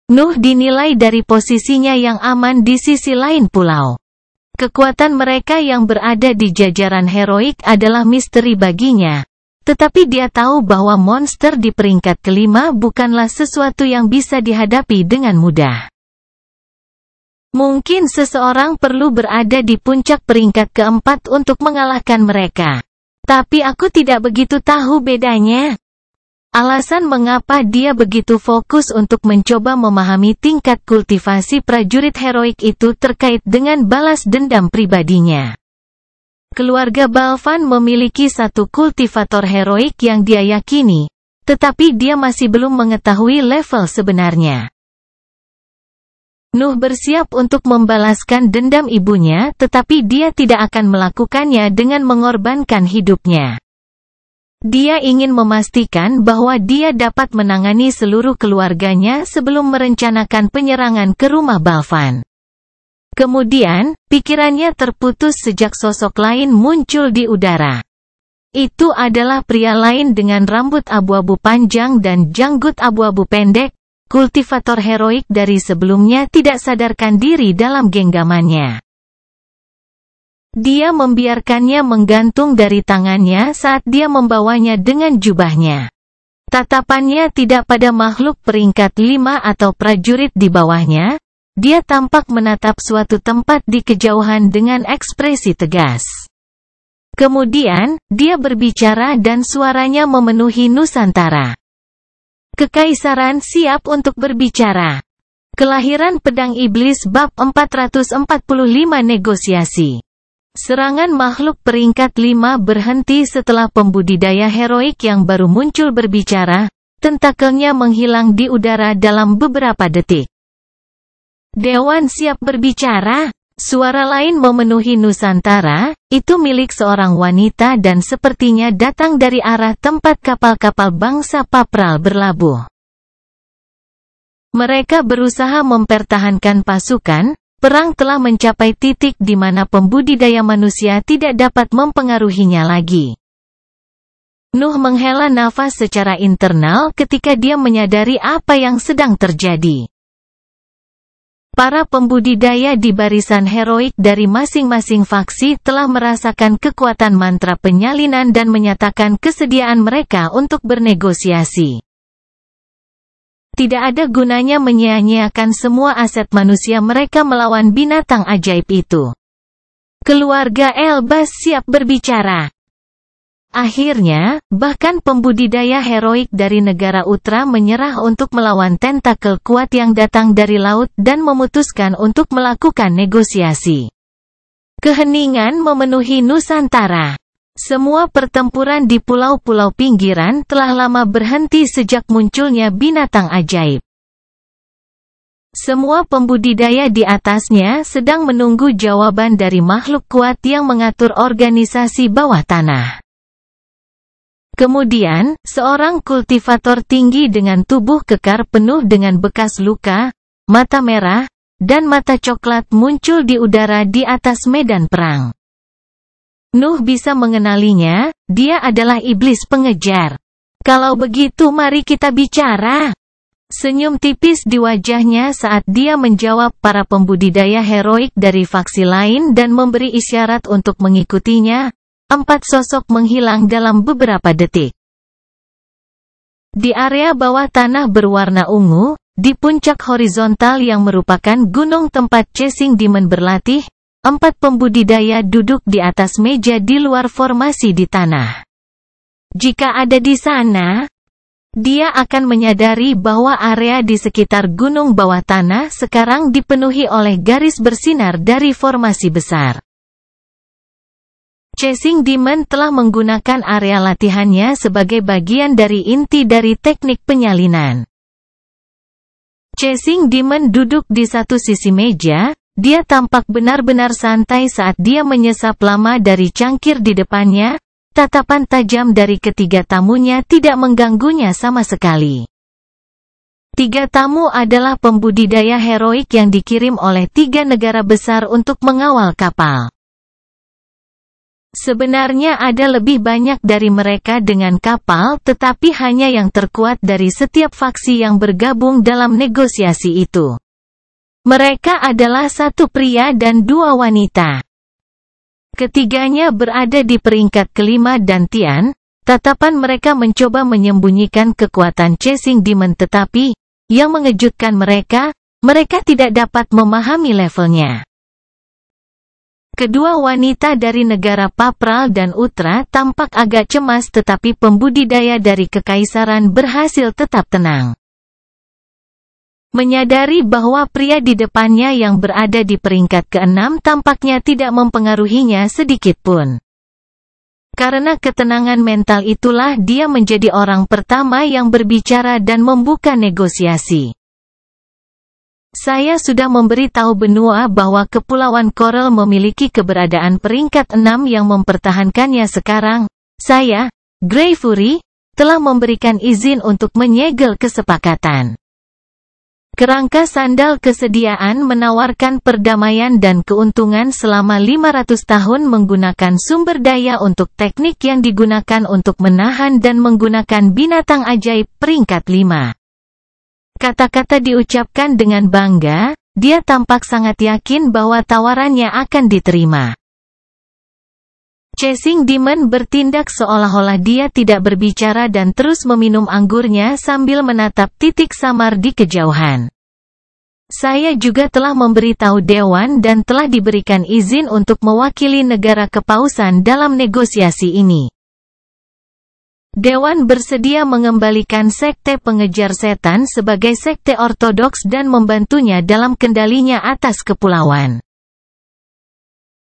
Nuh dinilai dari posisinya yang aman di sisi lain pulau. Kekuatan mereka yang berada di jajaran heroik adalah misteri baginya. Tetapi dia tahu bahwa monster di peringkat kelima bukanlah sesuatu yang bisa dihadapi dengan mudah. Mungkin seseorang perlu berada di puncak peringkat keempat untuk mengalahkan mereka. Tapi aku tidak begitu tahu bedanya. Alasan mengapa dia begitu fokus untuk mencoba memahami tingkat kultivasi prajurit heroik itu terkait dengan balas dendam pribadinya. Keluarga Balvan memiliki satu kultivator heroik yang dia yakini, tetapi dia masih belum mengetahui level sebenarnya. Nuh bersiap untuk membalaskan dendam ibunya, tetapi dia tidak akan melakukannya dengan mengorbankan hidupnya. Dia ingin memastikan bahwa dia dapat menangani seluruh keluarganya sebelum merencanakan penyerangan ke rumah Balvan. Kemudian, pikirannya terputus sejak sosok lain muncul di udara. Itu adalah pria lain dengan rambut abu-abu panjang dan janggut abu-abu pendek, kultivator heroik dari sebelumnya tidak sadarkan diri dalam genggamannya. Dia membiarkannya menggantung dari tangannya saat dia membawanya dengan jubahnya. Tatapannya tidak pada makhluk peringkat 5 atau prajurit di bawahnya. Dia tampak menatap suatu tempat di kejauhan dengan ekspresi tegas. Kemudian, dia berbicara dan suaranya memenuhi Nusantara. Kekaisaran siap untuk berbicara. Kelahiran Pedang Iblis bab 445 negosiasi. Serangan makhluk peringkat 5 berhenti setelah pembudidaya heroik yang baru muncul berbicara, tentakelnya menghilang di udara dalam beberapa detik. Dewan siap berbicara. Suara lain memenuhi Nusantara, itu milik seorang wanita dan sepertinya datang dari arah tempat kapal-kapal bangsa Papral berlabuh. Mereka berusaha mempertahankan pasukan, perang telah mencapai titik di mana pembudidaya manusia tidak dapat mempengaruhinya lagi. Nuh menghela nafas secara internal ketika dia menyadari apa yang sedang terjadi. Para pembudidaya di barisan heroik dari masing-masing faksi telah merasakan kekuatan mantra penyalinan dan menyatakan kesediaan mereka untuk bernegosiasi. Tidak ada gunanya menyia-nyiakan semua aset manusia mereka melawan binatang ajaib itu. Keluarga Elbaz siap berbicara. Akhirnya, bahkan pembudidaya heroik dari negara Utra menyerah untuk melawan tentakel kuat yang datang dari laut dan memutuskan untuk melakukan negosiasi. Keheningan memenuhi Nusantara. Semua pertempuran di pulau-pulau pinggiran telah lama berhenti sejak munculnya binatang ajaib. Semua pembudidaya di atasnya sedang menunggu jawaban dari makhluk kuat yang mengatur organisasi bawah tanah. Kemudian, seorang kultivator tinggi dengan tubuh kekar penuh dengan bekas luka, mata merah, dan mata coklat muncul di udara di atas medan perang. Nuh bisa mengenalinya, dia adalah iblis pengejar. Kalau begitu mari kita bicara. Senyum tipis di wajahnya saat dia menjawab para pembudidaya heroik dari faksi lain dan memberi isyarat untuk mengikutinya. 4 sosok menghilang dalam beberapa detik. Di area bawah tanah berwarna ungu, di puncak horizontal yang merupakan gunung tempat Chasing Demon berlatih, 4 pembudidaya duduk di atas meja di luar formasi di tanah. Jika ada di sana, dia akan menyadari bahwa area di sekitar gunung bawah tanah sekarang dipenuhi oleh garis bersinar dari formasi besar. Chasing Demon telah menggunakan area latihannya sebagai bagian dari inti dari teknik penyalinan. Chasing Demon duduk di satu sisi meja, dia tampak benar-benar santai saat dia menyesap lama dari cangkir di depannya, tatapan tajam dari ketiga tamunya tidak mengganggunya sama sekali. 3 tamu adalah pembudidaya heroik yang dikirim oleh 3 negara besar untuk mengawal kapal. Sebenarnya ada lebih banyak dari mereka dengan kapal tetapi hanya yang terkuat dari setiap faksi yang bergabung dalam negosiasi itu. Mereka adalah 1 pria dan 2 wanita. Ketiganya berada di peringkat kelima dan Tian, tatapan mereka mencoba menyembunyikan kekuatan Chasing Demon tetapi, yang mengejutkan mereka tidak dapat memahami levelnya. Kedua wanita dari negara Papral dan Utra tampak agak cemas tetapi pembudidaya dari kekaisaran berhasil tetap tenang. Menyadari bahwa pria di depannya yang berada di peringkat ke-6 tampaknya tidak mempengaruhinya sedikit pun. Karena ketenangan mental itulah dia menjadi orang pertama yang berbicara dan membuka negosiasi. Saya sudah memberitahu benua bahwa Kepulauan Coral memiliki keberadaan peringkat 6 yang mempertahankannya sekarang. Saya, Grey Fury, telah memberikan izin untuk menyegel kesepakatan. Kerangka sandal kesediaan menawarkan perdamaian dan keuntungan selama 500 tahun menggunakan sumber daya untuk teknik yang digunakan untuk menahan dan menggunakan binatang ajaib peringkat 5. Kata-kata diucapkan dengan bangga, dia tampak sangat yakin bahwa tawarannya akan diterima. Chasing Demon bertindak seolah-olah dia tidak berbicara dan terus meminum anggurnya sambil menatap titik samar di kejauhan. Saya juga telah memberitahu Dewan dan telah diberikan izin untuk mewakili negara kepausan dalam negosiasi ini. Dewan bersedia mengembalikan sekte pengejar setan sebagai sekte ortodoks dan membantunya dalam kendalinya atas kepulauan.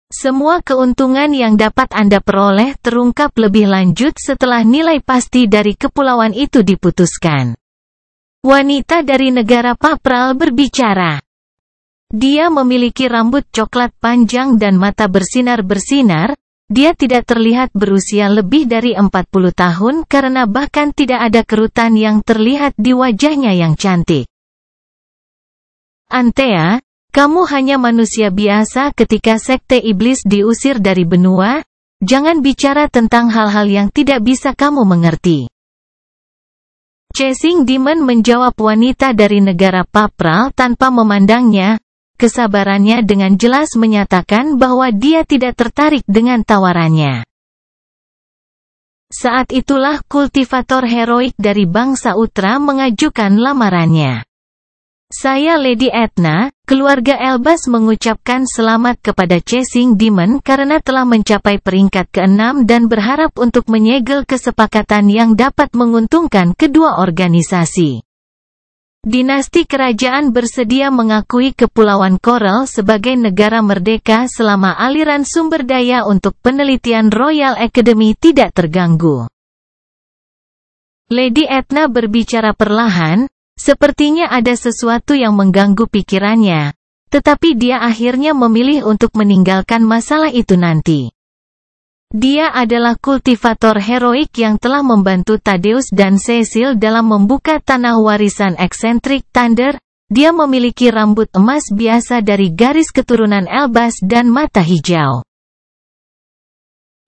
Semua keuntungan yang dapat Anda peroleh terungkap lebih lanjut setelah nilai pasti dari kepulauan itu diputuskan. Wanita dari negara Papral berbicara. Dia memiliki rambut coklat panjang dan mata bersinar-bersinar. Dia tidak terlihat berusia lebih dari 40 tahun karena bahkan tidak ada kerutan yang terlihat di wajahnya yang cantik. Antea, kamu hanya manusia biasa ketika sekte iblis diusir dari benua. Jangan bicara tentang hal-hal yang tidak bisa kamu mengerti. Chasing Demon menjawab wanita dari negara Papral tanpa memandangnya. Kesabarannya dengan jelas menyatakan bahwa dia tidak tertarik dengan tawarannya. Saat itulah kultivator heroik dari bangsa Utra mengajukan lamarannya. Saya Lady Edna, keluarga Elbas mengucapkan selamat kepada Chasing Demon karena telah mencapai peringkat ke-6 dan berharap untuk menyegel kesepakatan yang dapat menguntungkan kedua organisasi. Dinasti kerajaan bersedia mengakui Kepulauan Coral sebagai negara merdeka selama aliran sumber daya untuk penelitian Royal Academy tidak terganggu. Lady Edna berbicara perlahan. Sepertinya ada sesuatu yang mengganggu pikirannya, tetapi dia akhirnya memilih untuk meninggalkan masalah itu nanti. Dia adalah kultivator heroik yang telah membantu Thaddeus dan Cecil dalam membuka tanah warisan eksentrik Thunder. Dia memiliki rambut emas biasa dari garis keturunan Elbas dan mata hijau.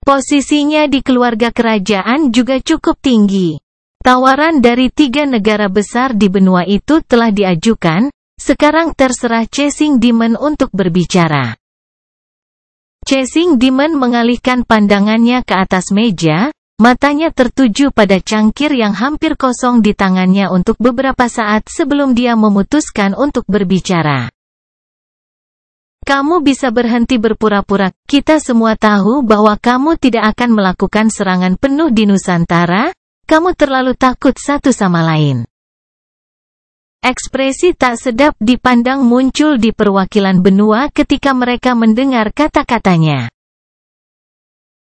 Posisinya di keluarga kerajaan juga cukup tinggi. Tawaran dari 3 negara besar di benua itu telah diajukan, sekarang terserah Chasing Demon untuk berbicara. Chasing Demon mengalihkan pandangannya ke atas meja, matanya tertuju pada cangkir yang hampir kosong di tangannya untuk beberapa saat sebelum dia memutuskan untuk berbicara. Kamu bisa berhenti berpura-pura, kita semua tahu bahwa kamu tidak akan melakukan serangan penuh di Nusantara. Kamu terlalu takut satu sama lain. Ekspresi tak sedap dipandang muncul di perwakilan benua ketika mereka mendengar kata-katanya.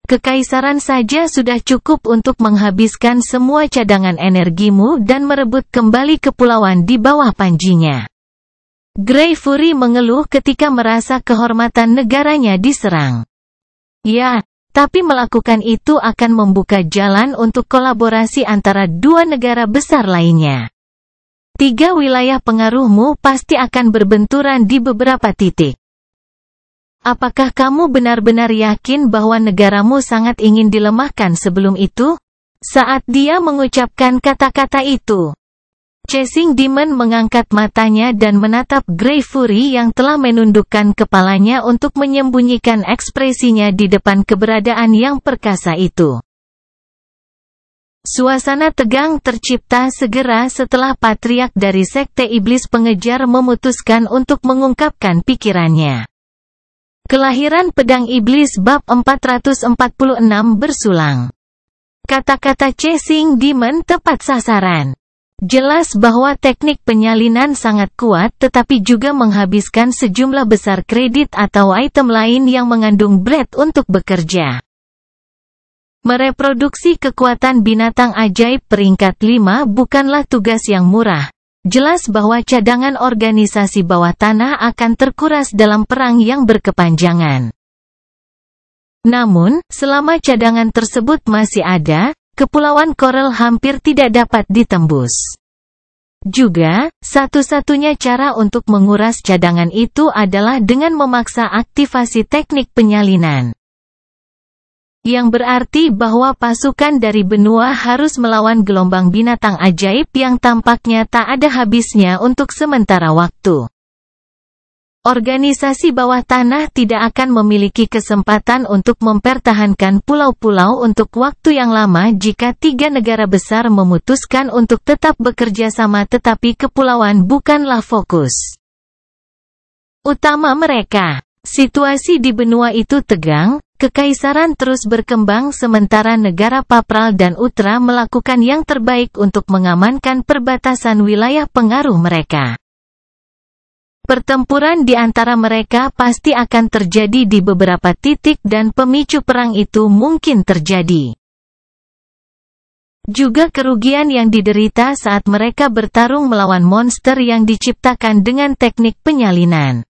Kekaisaran saja sudah cukup untuk menghabiskan semua cadangan energimu dan merebut kembali kepulauan di bawah panjinya. Grey Fury mengeluh ketika merasa kehormatan negaranya diserang. Ya. Tapi melakukan itu akan membuka jalan untuk kolaborasi antara 2 negara besar lainnya. 3 wilayah pengaruhmu pasti akan berbenturan di beberapa titik. Apakah kamu benar-benar yakin bahwa negaramu sangat ingin dilemahkan sebelum itu? Saat dia mengucapkan kata-kata itu, Chasing Demon mengangkat matanya dan menatap Grey Fury yang telah menundukkan kepalanya untuk menyembunyikan ekspresinya di depan keberadaan yang perkasa itu. Suasana tegang tercipta segera setelah patriark dari Sekte Iblis Pengejar memutuskan untuk mengungkapkan pikirannya. Kelahiran Pedang Iblis bab 446 bersulang. Kata-kata Chasing Demon tepat sasaran. Jelas bahwa teknik penyalinan sangat kuat tetapi juga menghabiskan sejumlah besar kredit atau item lain yang mengandung blade untuk bekerja. Mereproduksi kekuatan binatang ajaib peringkat 5 bukanlah tugas yang murah. Jelas bahwa cadangan organisasi bawah tanah akan terkuras dalam perang yang berkepanjangan. Namun, selama cadangan tersebut masih ada, Kepulauan Coral hampir tidak dapat ditembus. Juga, satu-satunya cara untuk menguras cadangan itu adalah dengan memaksa aktivasi teknik penyalinan. Yang berarti bahwa pasukan dari benua harus melawan gelombang binatang ajaib yang tampaknya tak ada habisnya untuk sementara waktu. Organisasi bawah tanah tidak akan memiliki kesempatan untuk mempertahankan pulau-pulau untuk waktu yang lama jika 3 negara besar memutuskan untuk tetap bekerja sama tetapi kepulauan bukanlah fokus utama mereka. Situasi di benua itu tegang, kekaisaran terus berkembang sementara negara Papral dan Utra melakukan yang terbaik untuk mengamankan perbatasan wilayah pengaruh mereka. Pertempuran di antara mereka pasti akan terjadi di beberapa titik dan pemicu perang itu mungkin terjadi. Juga kerugian yang diderita saat mereka bertarung melawan monster yang diciptakan dengan teknik penyalinan.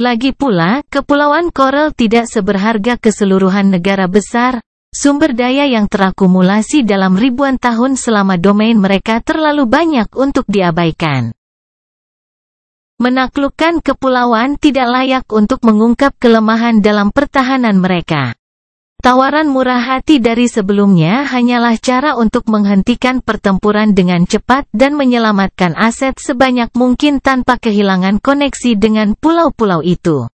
Lagi pula, Kepulauan Coral tidak seberharga keseluruhan negara besar, sumber daya yang terakumulasi dalam ribuan tahun selama domain mereka terlalu banyak untuk diabaikan. Menaklukkan kepulauan tidak layak untuk mengungkap kelemahan dalam pertahanan mereka. Tawaran murah hati dari sebelumnya hanyalah cara untuk menghentikan pertempuran dengan cepat dan menyelamatkan aset sebanyak mungkin tanpa kehilangan koneksi dengan pulau-pulau itu.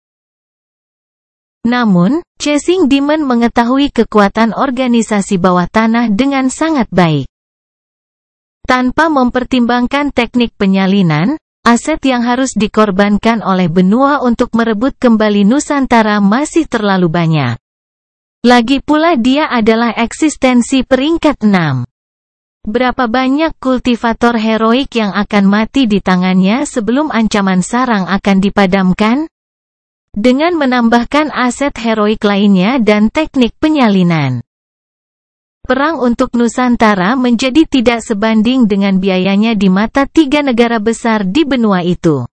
Namun, Chasing Demon mengetahui kekuatan organisasi bawah tanah dengan sangat baik. Tanpa mempertimbangkan teknik penyalinan, aset yang harus dikorbankan oleh benua untuk merebut kembali Nusantara masih terlalu banyak. Lagi pula dia adalah eksistensi peringkat 6. Berapa banyak kultivator heroik yang akan mati di tangannya sebelum ancaman sarang akan dipadamkan? Dengan menambahkan aset heroik lainnya dan teknik penyalinan, perang untuk Nusantara menjadi tidak sebanding dengan biayanya di mata 3 negara besar di benua itu.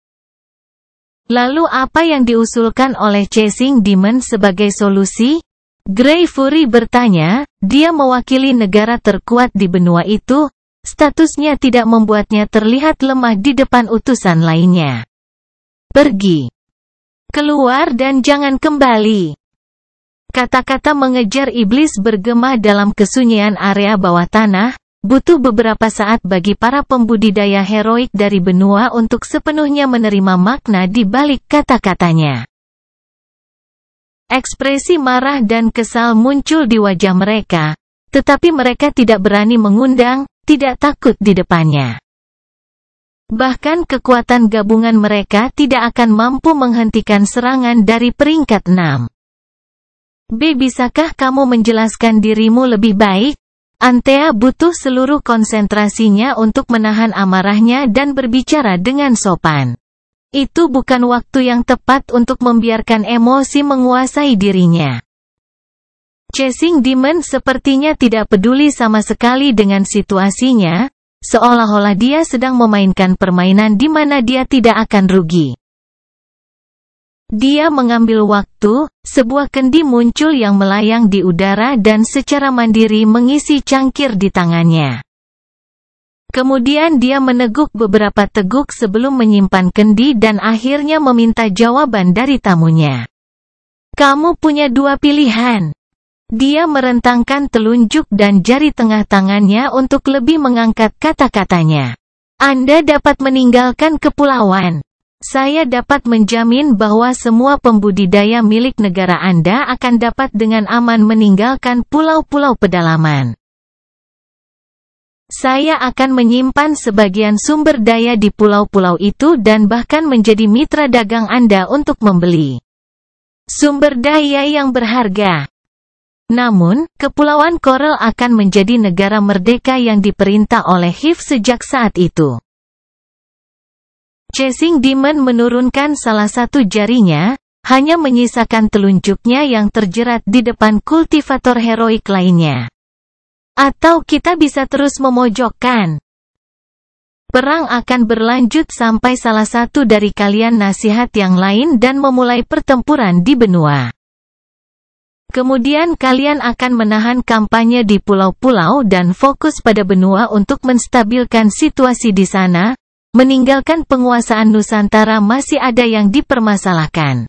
Lalu apa yang diusulkan oleh Chasing Demon sebagai solusi? Grey Fury bertanya, dia mewakili negara terkuat di benua itu, statusnya tidak membuatnya terlihat lemah di depan utusan lainnya. Pergi. Keluar dan jangan kembali. Kata-kata mengejar iblis bergema dalam kesunyian area bawah tanah, butuh beberapa saat bagi para pembudidaya heroik dari benua untuk sepenuhnya menerima makna di balik kata-katanya. Ekspresi marah dan kesal muncul di wajah mereka, tetapi mereka tidak berani mengundang, tidak takut di depannya. Bahkan kekuatan gabungan mereka tidak akan mampu menghentikan serangan dari peringkat 6. Bisakah kamu menjelaskan dirimu lebih baik? Antea butuh seluruh konsentrasinya untuk menahan amarahnya dan berbicara dengan sopan. Itu bukan waktu yang tepat untuk membiarkan emosi menguasai dirinya. Chasing Demon sepertinya tidak peduli sama sekali dengan situasinya, seolah-olah dia sedang memainkan permainan di mana dia tidak akan rugi. Dia mengambil waktu, sebuah kendi muncul yang melayang di udara dan secara mandiri mengisi cangkir di tangannya. Kemudian dia meneguk beberapa teguk sebelum menyimpan kendi dan akhirnya meminta jawaban dari tamunya. Kamu punya 2 pilihan. Dia merentangkan telunjuk dan jari tengah tangannya untuk lebih mengangkat kata-katanya. Anda dapat meninggalkan kepulauan. Saya dapat menjamin bahwa semua pembudidaya milik negara Anda akan dapat dengan aman meninggalkan pulau-pulau pedalaman. Saya akan menyimpan sebagian sumber daya di pulau-pulau itu dan bahkan menjadi mitra dagang Anda untuk membeli sumber daya yang berharga. Namun, Kepulauan Coral akan menjadi negara merdeka yang diperintah oleh HIV sejak saat itu. Chasing Demon menurunkan salah satu jarinya, hanya menyisakan telunjuknya yang terjerat di depan kultivator heroik lainnya. Atau kita bisa terus memojokkan. Perang akan berlanjut sampai salah satu dari kalian nasihat yang lain dan memulai pertempuran di benua. Kemudian kalian akan menahan kampanye di pulau-pulau dan fokus pada benua untuk menstabilkan situasi di sana, meninggalkan penguasaan Nusantara masih ada yang dipermasalahkan.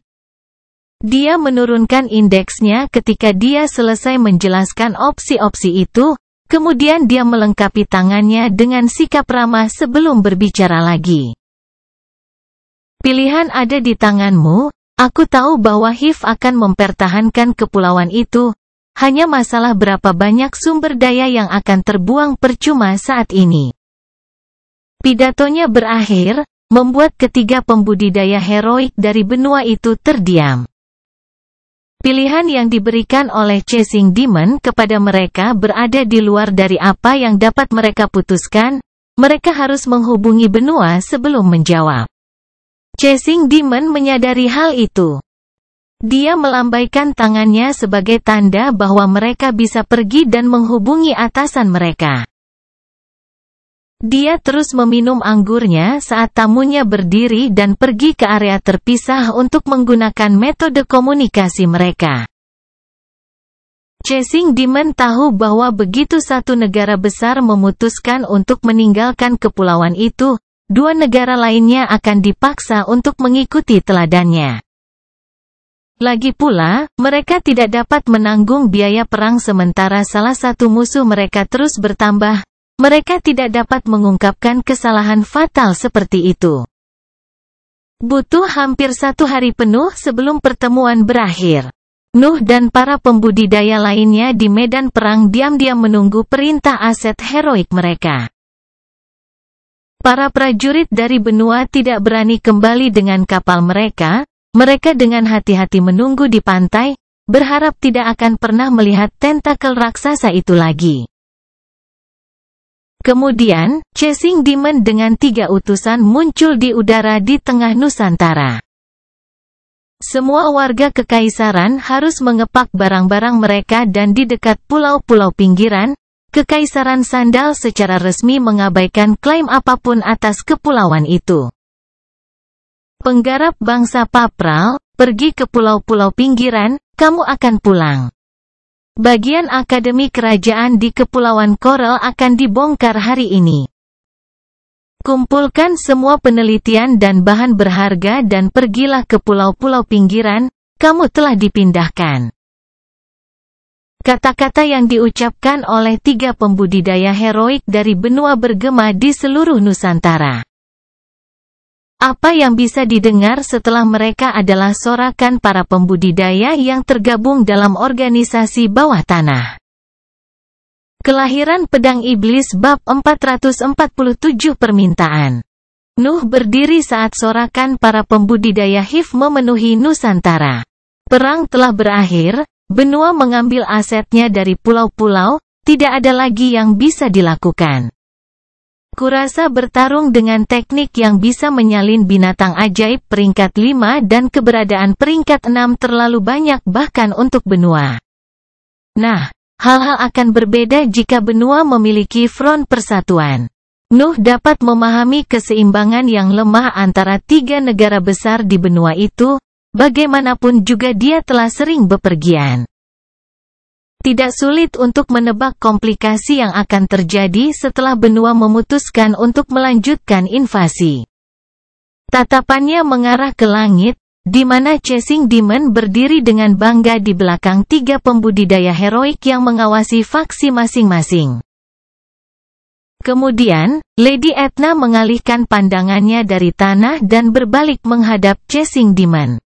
Dia menurunkan indeksnya ketika dia selesai menjelaskan opsi-opsi itu, kemudian dia melengkapi tangannya dengan sikap ramah sebelum berbicara lagi. Pilihan ada di tanganmu, aku tahu bahwa HIV akan mempertahankan kepulauan itu, hanya masalah berapa banyak sumber daya yang akan terbuang percuma saat ini. Pidatonya berakhir, membuat ketiga pembudidaya heroik dari benua itu terdiam. Pilihan yang diberikan oleh Chasing Demon kepada mereka berada di luar dari apa yang dapat mereka putuskan, mereka harus menghubungi benua sebelum menjawab. Chasing Demon menyadari hal itu. Dia melambaikan tangannya sebagai tanda bahwa mereka bisa pergi dan menghubungi atasan mereka. Dia terus meminum anggurnya saat tamunya berdiri dan pergi ke area terpisah untuk menggunakan metode komunikasi mereka. Chasing Demon tahu bahwa begitu satu negara besar memutuskan untuk meninggalkan kepulauan itu, 2 negara lainnya akan dipaksa untuk mengikuti teladannya. Lagi pula, mereka tidak dapat menanggung biaya perang sementara salah satu musuh mereka terus bertambah. Mereka tidak dapat mengungkapkan kesalahan fatal seperti itu. Butuh hampir 1 hari penuh sebelum pertemuan berakhir. Nuh dan para pembudidaya lainnya di medan perang diam-diam menunggu perintah aset heroik mereka. Para prajurit dari benua tidak berani kembali dengan kapal mereka. Mereka dengan hati-hati menunggu di pantai, berharap tidak akan pernah melihat tentakel raksasa itu lagi. Kemudian, Chasing Demon dengan 3 utusan muncul di udara di tengah Nusantara. Semua warga kekaisaran harus mengepak barang-barang mereka dan di dekat pulau-pulau pinggiran, Kekaisaran Sandal secara resmi mengabaikan klaim apapun atas kepulauan itu. Penggarap bangsa Papral, pergi ke pulau-pulau pinggiran, kamu akan pulang. Bagian akademi kerajaan di Kepulauan Coral akan dibongkar hari ini. Kumpulkan semua penelitian dan bahan berharga dan pergilah ke pulau-pulau pinggiran, kamu telah dipindahkan. Kata-kata yang diucapkan oleh 3 pembudidaya heroik dari benua bergema di seluruh Nusantara. Apa yang bisa didengar setelah mereka adalah sorakan para pembudidaya yang tergabung dalam organisasi bawah tanah. Kelahiran Pedang Iblis bab 447 permintaan. Nuh berdiri saat sorakan para pembudidaya HIV memenuhi Nusantara. Perang telah berakhir, benua mengambil asetnya dari pulau-pulau, tidak ada lagi yang bisa dilakukan. Kurasa bertarung dengan teknik yang bisa menyalin binatang ajaib peringkat 5 dan keberadaan peringkat 6 terlalu banyak bahkan untuk benua. Nah, hal-hal akan berbeda jika benua memiliki front persatuan. Nuh dapat memahami keseimbangan yang lemah antara 3 negara besar di benua itu, bagaimanapun juga dia telah sering bepergian. Tidak sulit untuk menebak komplikasi yang akan terjadi setelah benua memutuskan untuk melanjutkan invasi. Tatapannya mengarah ke langit, di mana Chasing Demon berdiri dengan bangga di belakang 3 pembudidaya heroik yang mengawasi faksi masing-masing. Kemudian, Lady Etna mengalihkan pandangannya dari tanah dan berbalik menghadap Chasing Demon.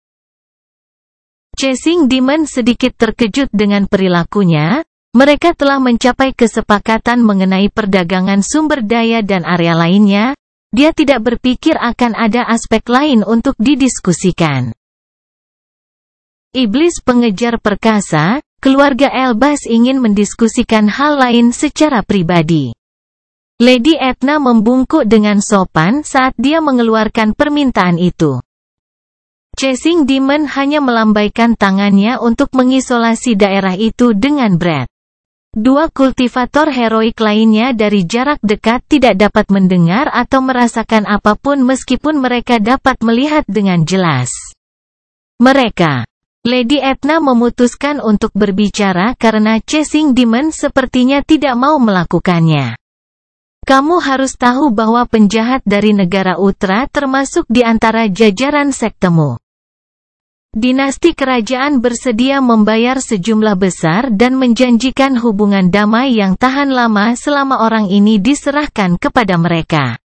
Chasing Demon sedikit terkejut dengan perilakunya. Mereka telah mencapai kesepakatan mengenai perdagangan sumber daya dan area lainnya. Dia tidak berpikir akan ada aspek lain untuk didiskusikan. Iblis pengejar perkasa, keluarga Elbas ingin mendiskusikan hal lain secara pribadi. Lady Etna membungkuk dengan sopan saat dia mengeluarkan permintaan itu. Chasing Demon hanya melambaikan tangannya untuk mengisolasi daerah itu dengan Brad. 2 kultivator heroik lainnya dari jarak dekat tidak dapat mendengar atau merasakan apapun meskipun mereka dapat melihat dengan jelas. Lady Etna memutuskan untuk berbicara karena Chasing Demon sepertinya tidak mau melakukannya. Kamu harus tahu bahwa penjahat dari negara Utra termasuk di antara jajaran sektemu. Dinasti kerajaan bersedia membayar sejumlah besar dan menjanjikan hubungan damai yang tahan lama selama orang ini diserahkan kepada mereka.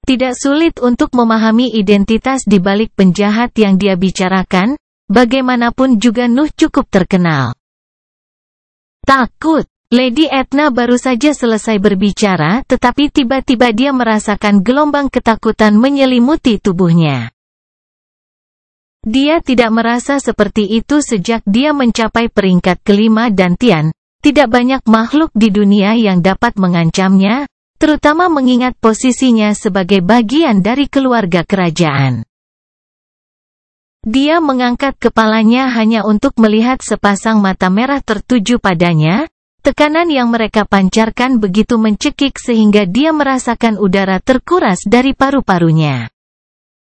Tidak sulit untuk memahami identitas di balik penjahat yang dia bicarakan, bagaimanapun juga Nuh cukup terkenal. Takut. Lady Etna baru saja selesai berbicara tetapi tiba-tiba dia merasakan gelombang ketakutan menyelimuti tubuhnya. Dia tidak merasa seperti itu sejak dia mencapai peringkat ke-5 dan tidak banyak makhluk di dunia yang dapat mengancamnya, terutama mengingat posisinya sebagai bagian dari keluarga kerajaan. Dia mengangkat kepalanya hanya untuk melihat sepasang mata merah tertuju padanya, tekanan yang mereka pancarkan begitu mencekik sehingga dia merasakan udara terkuras dari paru-parunya.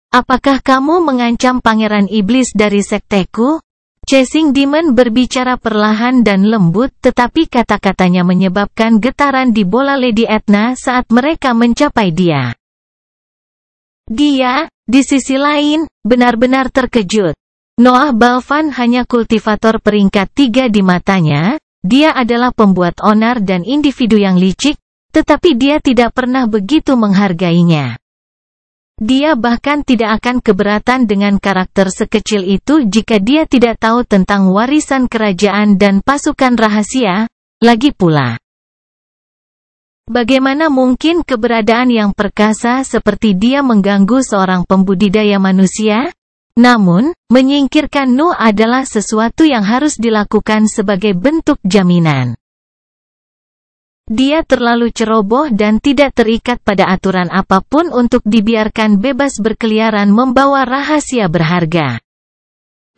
Apakah kamu mengancam Pangeran Iblis dari sekteku? Chasing Demon berbicara perlahan dan lembut tetapi kata-katanya menyebabkan getaran di bola Lady Etna saat mereka mencapai dia. Dia, di sisi lain, benar-benar terkejut. Noah Balvan hanya kultivator peringkat 3 di matanya, dia adalah pembuat onar dan individu yang licik, tetapi dia tidak pernah begitu menghargainya. Dia bahkan tidak akan keberatan dengan karakter sekecil itu jika dia tidak tahu tentang warisan kerajaan dan pasukan rahasia, lagi pula. Bagaimana mungkin keberadaan yang perkasa seperti dia mengganggu seorang pembudidaya manusia? Namun, menyingkirkan Nuh adalah sesuatu yang harus dilakukan sebagai bentuk jaminan. Dia terlalu ceroboh dan tidak terikat pada aturan apapun untuk dibiarkan bebas berkeliaran membawa rahasia berharga.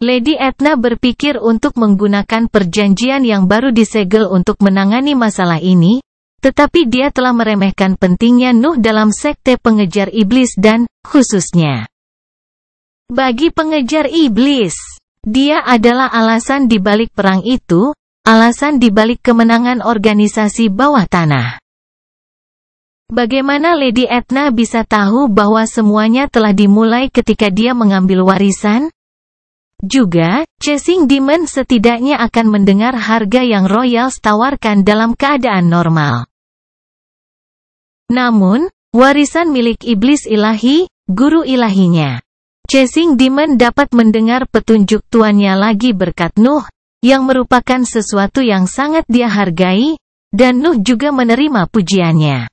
Lady Edna berpikir untuk menggunakan perjanjian yang baru disegel untuk menangani masalah ini, tetapi dia telah meremehkan pentingnya Nuh dalam sekte pengejar iblis dan, khususnya, bagi pengejar iblis. Dia adalah alasan di balik perang itu, alasan di balik kemenangan organisasi bawah tanah. Bagaimana Lady Edna bisa tahu bahwa semuanya telah dimulai ketika dia mengambil warisan? Juga, Chasing Demon setidaknya akan mendengar harga yang Royals tawarkan dalam keadaan normal. Namun, warisan milik iblis ilahi, guru ilahinya. Chasing Demon dapat mendengar petunjuk tuannya lagi berkat Nuh, yang merupakan sesuatu yang sangat dia hargai, dan Nuh juga menerima pujiannya.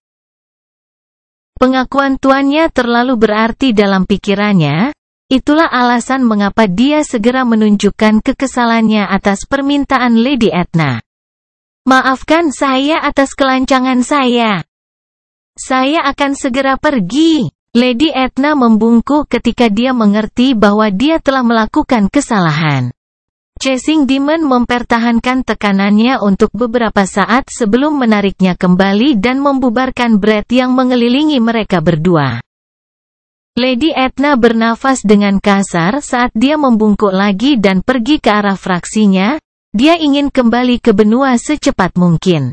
Pengakuan tuannya terlalu berarti dalam pikirannya. Itulah alasan mengapa dia segera menunjukkan kekesalannya atas permintaan Lady Edna. Maafkan saya atas kelancangan saya. Saya akan segera pergi. Lady Edna membungkuk ketika dia mengerti bahwa dia telah melakukan kesalahan. Chasing Demon mempertahankan tekanannya untuk beberapa saat sebelum menariknya kembali dan membubarkan Brett yang mengelilingi mereka berdua. Lady Edna bernafas dengan kasar saat dia membungkuk lagi dan pergi ke arah fraksinya. Dia ingin kembali ke benua secepat mungkin.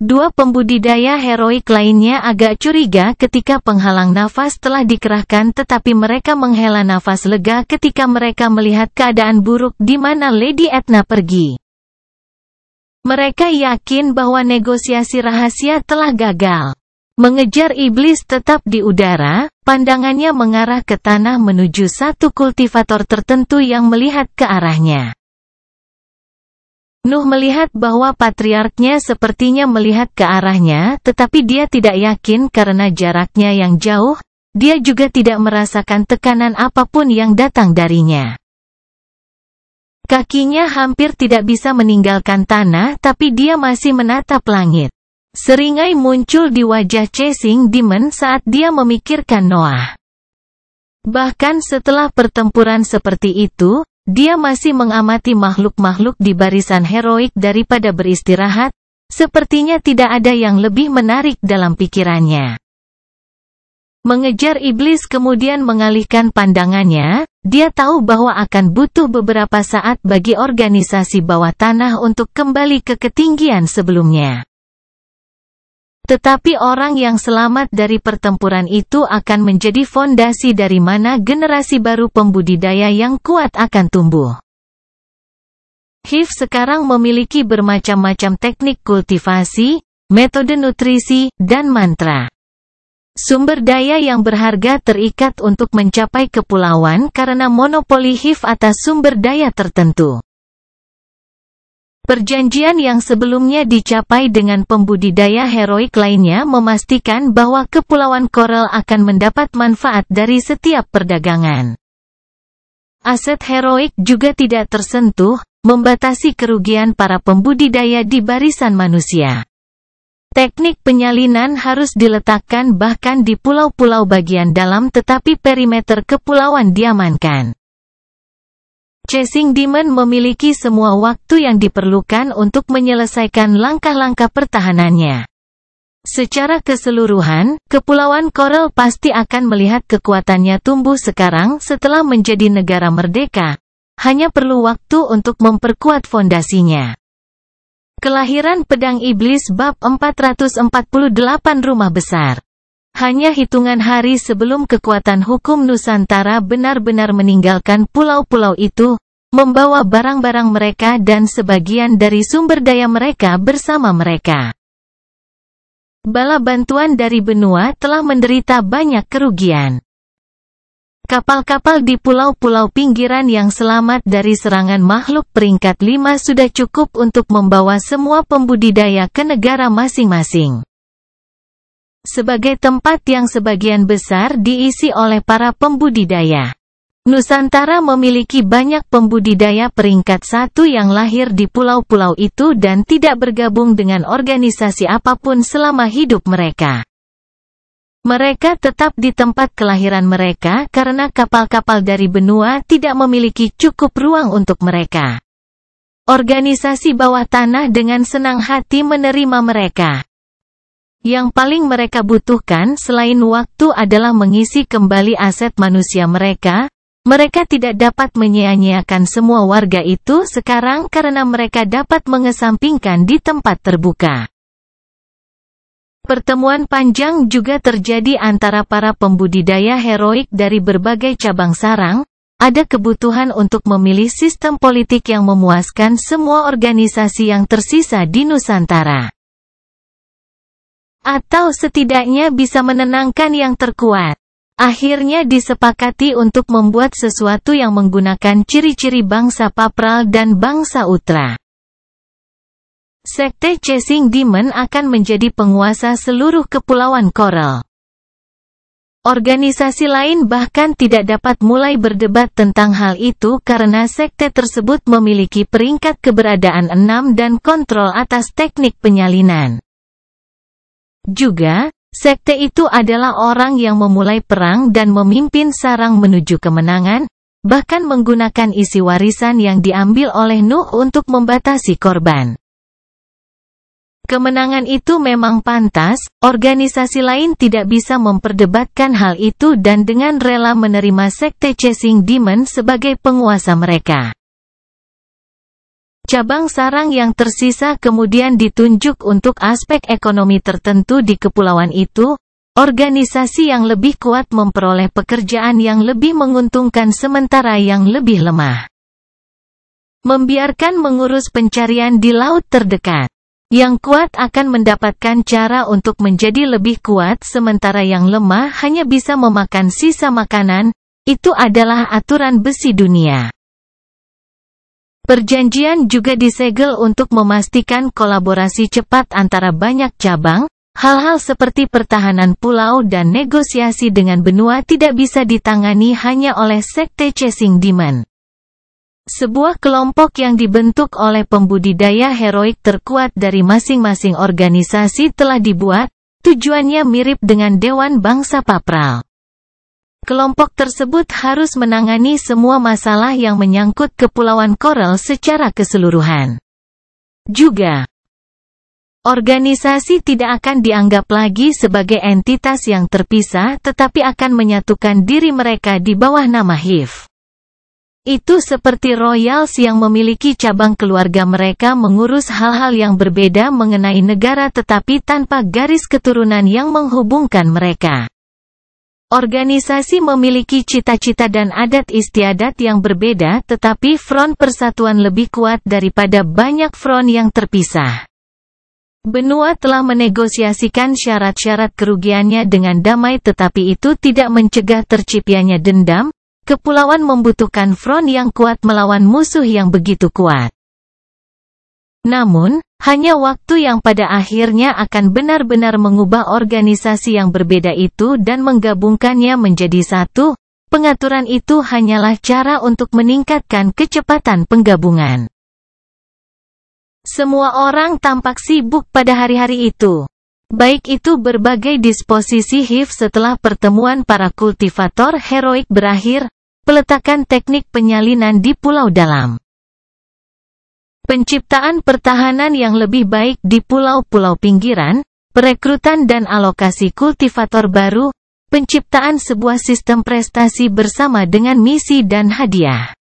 Dua pembudidaya heroik lainnya agak curiga ketika penghalang nafas telah dikerahkan, tetapi mereka menghela nafas lega ketika mereka melihat keadaan buruk di mana Lady Edna pergi. Mereka yakin bahwa negosiasi rahasia telah gagal. Mengejar iblis tetap di udara, pandangannya mengarah ke tanah menuju satu kultivator tertentu yang melihat ke arahnya. Nuh melihat bahwa patriarknya sepertinya melihat ke arahnya, tetapi dia tidak yakin karena jaraknya yang jauh. Dia juga tidak merasakan tekanan apapun yang datang darinya. Kakinya hampir tidak bisa meninggalkan tanah, tapi dia masih menatap langit. Seringai muncul di wajah Chasing Demon saat dia memikirkan Noah. Bahkan setelah pertempuran seperti itu, dia masih mengamati makhluk-makhluk di barisan heroik daripada beristirahat. Sepertinya tidak ada yang lebih menarik dalam pikirannya. Mengejar iblis kemudian mengalihkan pandangannya. Dia tahu bahwa akan butuh beberapa saat bagi organisasi bawah tanah untuk kembali ke ketinggian sebelumnya. Tetapi orang yang selamat dari pertempuran itu akan menjadi fondasi dari mana generasi baru pembudidaya yang kuat akan tumbuh. HIV sekarang memiliki bermacam-macam teknik kultivasi, metode nutrisi, dan mantra. Sumber daya yang berharga terikat untuk mencapai kepulauan karena monopoli HIV atas sumber daya tertentu. Perjanjian yang sebelumnya dicapai dengan pembudidaya heroik lainnya memastikan bahwa Kepulauan Coral akan mendapat manfaat dari setiap perdagangan. Aset heroik juga tidak tersentuh, membatasi kerugian para pembudidaya di barisan manusia. Teknik penyalinan harus diletakkan bahkan di pulau-pulau bagian dalam, tetapi perimeter kepulauan diamankan. Chasing Demon memiliki semua waktu yang diperlukan untuk menyelesaikan langkah-langkah pertahanannya. Secara keseluruhan, Kepulauan Coral pasti akan melihat kekuatannya tumbuh sekarang setelah menjadi negara merdeka. Hanya perlu waktu untuk memperkuat fondasinya. Kelahiran Pedang Iblis Bab 448 Rumah Besar. Hanya hitungan hari sebelum kekuatan hukum Nusantara benar-benar meninggalkan pulau-pulau itu, membawa barang-barang mereka dan sebagian dari sumber daya mereka bersama mereka. Bala bantuan dari benua telah menderita banyak kerugian. Kapal-kapal di pulau-pulau pinggiran yang selamat dari serangan makhluk peringkat 5 sudah cukup untuk membawa semua pembudidaya ke negara masing-masing. sebagai tempat yang sebagian besar diisi oleh para pembudidaya. Nusantara memiliki banyak pembudidaya peringkat 1 yang lahir di pulau-pulau itu dan tidak bergabung dengan organisasi apapun selama hidup mereka. Mereka tetap di tempat kelahiran mereka karena kapal-kapal dari benua tidak memiliki cukup ruang untuk mereka. Organisasi bawah tanah dengan senang hati menerima mereka. Yang paling mereka butuhkan selain waktu adalah mengisi kembali aset manusia mereka. Mereka tidak dapat menyia-nyiakan semua warga itu sekarang karena mereka dapat mengesampingkan di tempat terbuka. Pertemuan panjang juga terjadi antara para pembudidaya heroik dari berbagai cabang sarang. Ada kebutuhan untuk memilih sistem politik yang memuaskan semua organisasi yang tersisa di Nusantara. Atau setidaknya bisa menenangkan yang terkuat. Akhirnya disepakati untuk membuat sesuatu yang menggunakan ciri-ciri bangsa Papral dan bangsa Utra. Sekte Chasing Demon akan menjadi penguasa seluruh kepulauan Coral. Organisasi lain bahkan tidak dapat mulai berdebat tentang hal itu karena sekte tersebut memiliki peringkat keberadaan 6 dan kontrol atas teknik penyalinan. Juga, sekte itu adalah orang yang memulai perang dan memimpin sarang menuju kemenangan, bahkan menggunakan isi warisan yang diambil oleh Nuh untuk membatasi korban. Kemenangan itu memang pantas, organisasi lain tidak bisa memperdebatkan hal itu dan dengan rela menerima sekte Chasing Demon sebagai penguasa mereka. Cabang sarang yang tersisa kemudian ditunjuk untuk aspek ekonomi tertentu di kepulauan itu. Organisasi yang lebih kuat memperoleh pekerjaan yang lebih menguntungkan sementara yang lebih lemah membiarkan mengurus pencarian di laut terdekat. Yang kuat akan mendapatkan cara untuk menjadi lebih kuat sementara yang lemah hanya bisa memakan sisa makanan. Itu adalah aturan besi dunia. Perjanjian juga disegel untuk memastikan kolaborasi cepat antara banyak cabang. Hal-hal seperti pertahanan pulau dan negosiasi dengan benua tidak bisa ditangani hanya oleh sekte Chasing Demon. Sebuah kelompok yang dibentuk oleh pembudidaya heroik terkuat dari masing-masing organisasi telah dibuat. Tujuannya mirip dengan Dewan Bangsa Papral. Kelompok tersebut harus menangani semua masalah yang menyangkut Kepulauan Coral secara keseluruhan. Juga, organisasi tidak akan dianggap lagi sebagai entitas yang terpisah tetapi akan menyatukan diri mereka di bawah nama HIV. Itu seperti Royals yang memiliki cabang keluarga mereka mengurus hal-hal yang berbeda mengenai negara tetapi tanpa garis keturunan yang menghubungkan mereka. Organisasi memiliki cita-cita dan adat istiadat yang berbeda tetapi front persatuan lebih kuat daripada banyak front yang terpisah. Benua telah menegosiasikan syarat-syarat kerugiannya dengan damai tetapi itu tidak mencegah terciptanya dendam. Kepulauan membutuhkan front yang kuat melawan musuh yang begitu kuat. Namun, hanya waktu yang pada akhirnya akan benar-benar mengubah organisasi yang berbeda itu dan menggabungkannya menjadi satu. Pengaturan itu hanyalah cara untuk meningkatkan kecepatan penggabungan. Semua orang tampak sibuk pada hari-hari itu. Baik itu berbagai disposisi HIV setelah pertemuan para kultivator heroik berakhir, peletakan teknik penyalinan di pulau dalam. Penciptaan pertahanan yang lebih baik di pulau-pulau pinggiran, perekrutan dan alokasi kultivator baru, penciptaan sebuah sistem prestasi bersama dengan misi dan hadiah.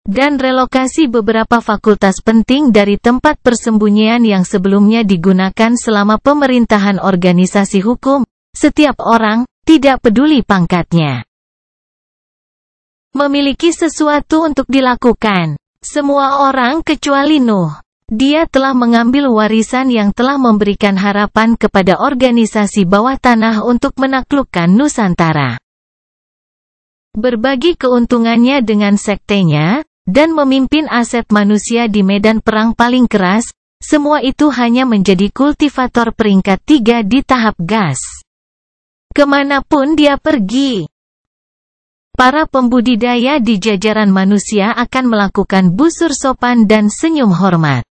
Dan relokasi beberapa fakultas penting dari tempat persembunyian yang sebelumnya digunakan selama pemerintahan organisasi hukum, setiap orang, tidak peduli pangkatnya, memiliki sesuatu untuk dilakukan. Semua orang kecuali Nuh. Dia telah mengambil warisan yang telah memberikan harapan kepada organisasi bawah tanah untuk menaklukkan Nusantara. Berbagi keuntungannya dengan sektenya, dan memimpin aset manusia di medan perang paling keras, semua itu hanya menjadi kultivator peringkat 3 di tahap gas. Kemanapun dia pergi, para pembudidaya di jajaran manusia akan melakukan busur sopan dan senyum hormat.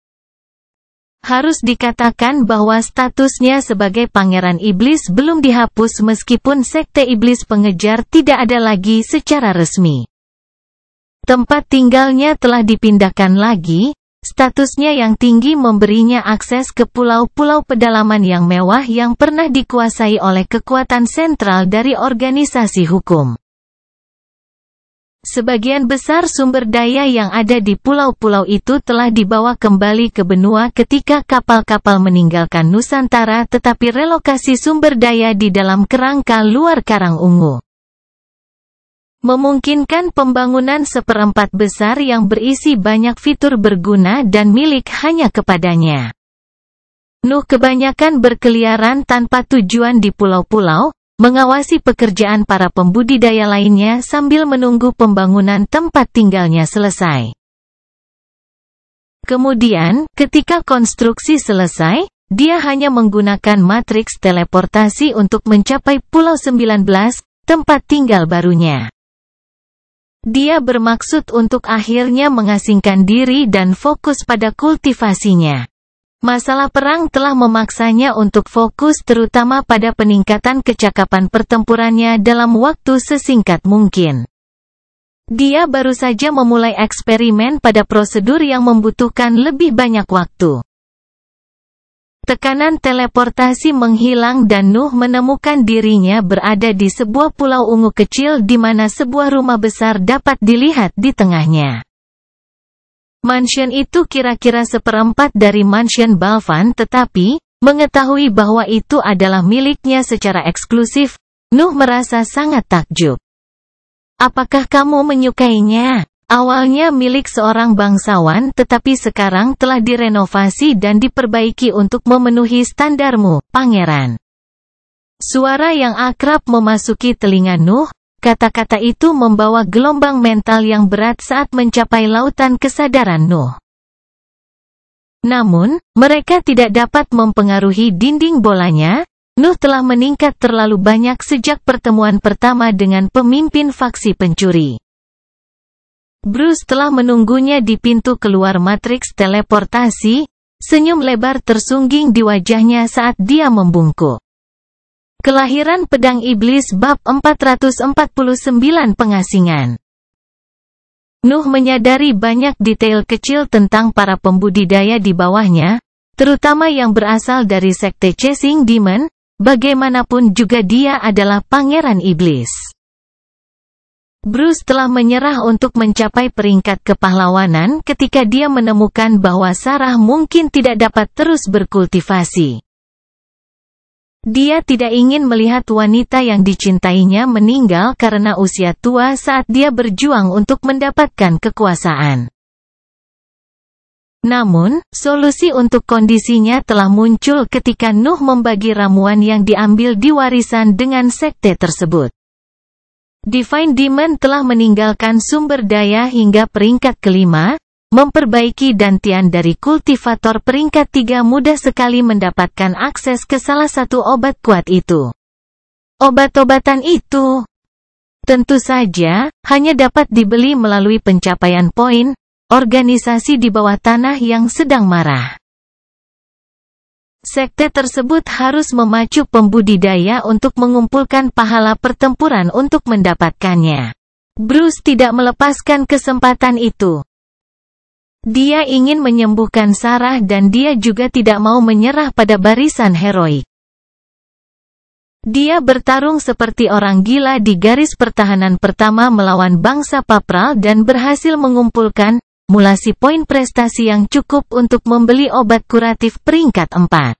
Harus dikatakan bahwa statusnya sebagai pangeran iblis belum dihapus meskipun sekte iblis pengejar tidak ada lagi secara resmi. Tempat tinggalnya telah dipindahkan lagi, statusnya yang tinggi memberinya akses ke pulau-pulau pedalaman yang mewah yang pernah dikuasai oleh kekuatan sentral dari organisasi hukum. Sebagian besar sumber daya yang ada di pulau-pulau itu telah dibawa kembali ke benua ketika kapal-kapal meninggalkan Nusantara, tetapi relokasi sumber daya di dalam kerangka luar Karang Ungu memungkinkan pembangunan seperempat besar yang berisi banyak fitur berguna dan milik hanya kepadanya. Nuh kebanyakan berkeliaran tanpa tujuan di pulau-pulau, mengawasi pekerjaan para pembudidaya lainnya sambil menunggu pembangunan tempat tinggalnya selesai. Kemudian, ketika konstruksi selesai, dia hanya menggunakan matriks teleportasi untuk mencapai Pulau 19, tempat tinggal barunya. Dia bermaksud untuk akhirnya mengasingkan diri dan fokus pada kultivasinya. Masalah perang telah memaksanya untuk fokus terutama pada peningkatan kecakapan pertempurannya dalam waktu sesingkat mungkin. Dia baru saja memulai eksperimen pada prosedur yang membutuhkan lebih banyak waktu. Tekanan teleportasi menghilang dan Nuh menemukan dirinya berada di sebuah pulau ungu kecil di mana sebuah rumah besar dapat dilihat di tengahnya. Mansion itu kira-kira seperempat dari mansion Balvan, tetapi, mengetahui bahwa itu adalah miliknya secara eksklusif, Nuh merasa sangat takjub. Apakah kamu menyukainya? Awalnya milik seorang bangsawan tetapi sekarang telah direnovasi dan diperbaiki untuk memenuhi standarmu, pangeran. Suara yang akrab memasuki telinga Nuh. Kata-kata itu membawa gelombang mental yang berat saat mencapai lautan kesadaran Nuh. Namun, mereka tidak dapat mempengaruhi dinding bolanya. Nuh telah meningkat terlalu banyak sejak pertemuan pertama dengan pemimpin faksi pencuri. Bruce telah menunggunya di pintu keluar matriks teleportasi, senyum lebar tersungging di wajahnya saat dia membungkuk. Kelahiran Pedang Iblis bab 449 Pengasingan. Nuh menyadari banyak detail kecil tentang para pembudidaya di bawahnya, terutama yang berasal dari sekte Chasing Demon, bagaimanapun juga dia adalah Pangeran Iblis. Bruce telah menyerah untuk mencapai peringkat kepahlawanan ketika dia menemukan bahwa Sarah mungkin tidak dapat terus berkultivasi. Dia tidak ingin melihat wanita yang dicintainya meninggal karena usia tua saat dia berjuang untuk mendapatkan kekuasaan. Namun, solusi untuk kondisinya telah muncul ketika Nuh membagi ramuan yang diambil di warisan dengan sekte tersebut. Divine Demon telah meninggalkan sumber daya hingga peringkat kelima, memperbaiki dantian dari kultivator peringkat 3 mudah sekali mendapatkan akses ke salah satu obat kuat itu. Obat-obatan itu tentu saja hanya dapat dibeli melalui pencapaian poin, organisasi di bawah tanah yang sedang marah. Sekte tersebut harus memacu pembudidaya untuk mengumpulkan pahala pertempuran untuk mendapatkannya. Bruce tidak melepaskan kesempatan itu. Dia ingin menyembuhkan Sarah dan dia juga tidak mau menyerah pada barisan heroik. Dia bertarung seperti orang gila di garis pertahanan pertama melawan bangsa Papral dan berhasil mengumpulkan mulasi poin prestasi yang cukup untuk membeli obat kuratif peringkat 4.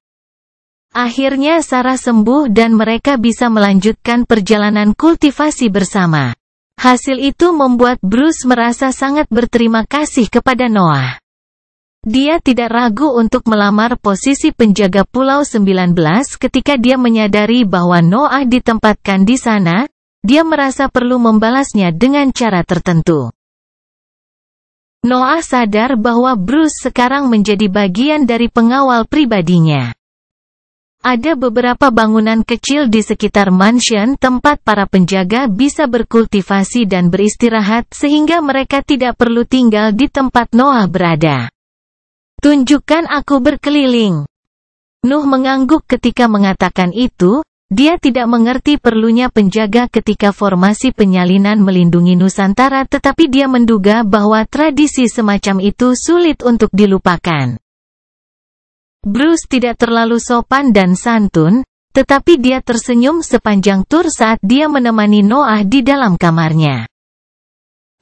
Akhirnya Sarah sembuh dan mereka bisa melanjutkan perjalanan kultivasi bersama. Hasil itu membuat Bruce merasa sangat berterima kasih kepada Noah. Dia tidak ragu untuk melamar posisi penjaga Pulau 19 ketika dia menyadari bahwa Noah ditempatkan di sana, dia merasa perlu membalasnya dengan cara tertentu. Noah sadar bahwa Bruce sekarang menjadi bagian dari pengawal pribadinya. Ada beberapa bangunan kecil di sekitar mansion tempat para penjaga bisa berkultivasi dan beristirahat sehingga mereka tidak perlu tinggal di tempat Noah berada. Tunjukkan aku berkeliling. Nuh mengangguk ketika mengatakan itu, dia tidak mengerti perlunya penjaga ketika formasi penyalinan melindungi Nusantara, tetapi dia menduga bahwa tradisi semacam itu sulit untuk dilupakan. Bruce tidak terlalu sopan dan santun, tetapi dia tersenyum sepanjang tur saat dia menemani Noah di dalam kamarnya.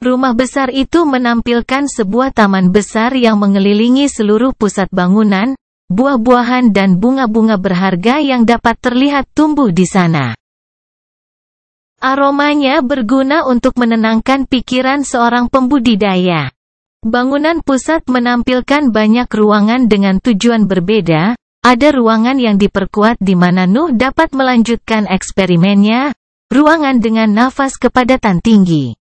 Rumah besar itu menampilkan sebuah taman besar yang mengelilingi seluruh pusat bangunan, buah-buahan dan bunga-bunga berharga yang dapat terlihat tumbuh di sana. Aromanya berguna untuk menenangkan pikiran seorang pembudidaya. Bangunan pusat menampilkan banyak ruangan dengan tujuan berbeda. Ada ruangan yang diperkuat di mana Nuh dapat melanjutkan eksperimennya, ruangan dengan nafas kepadatan tinggi.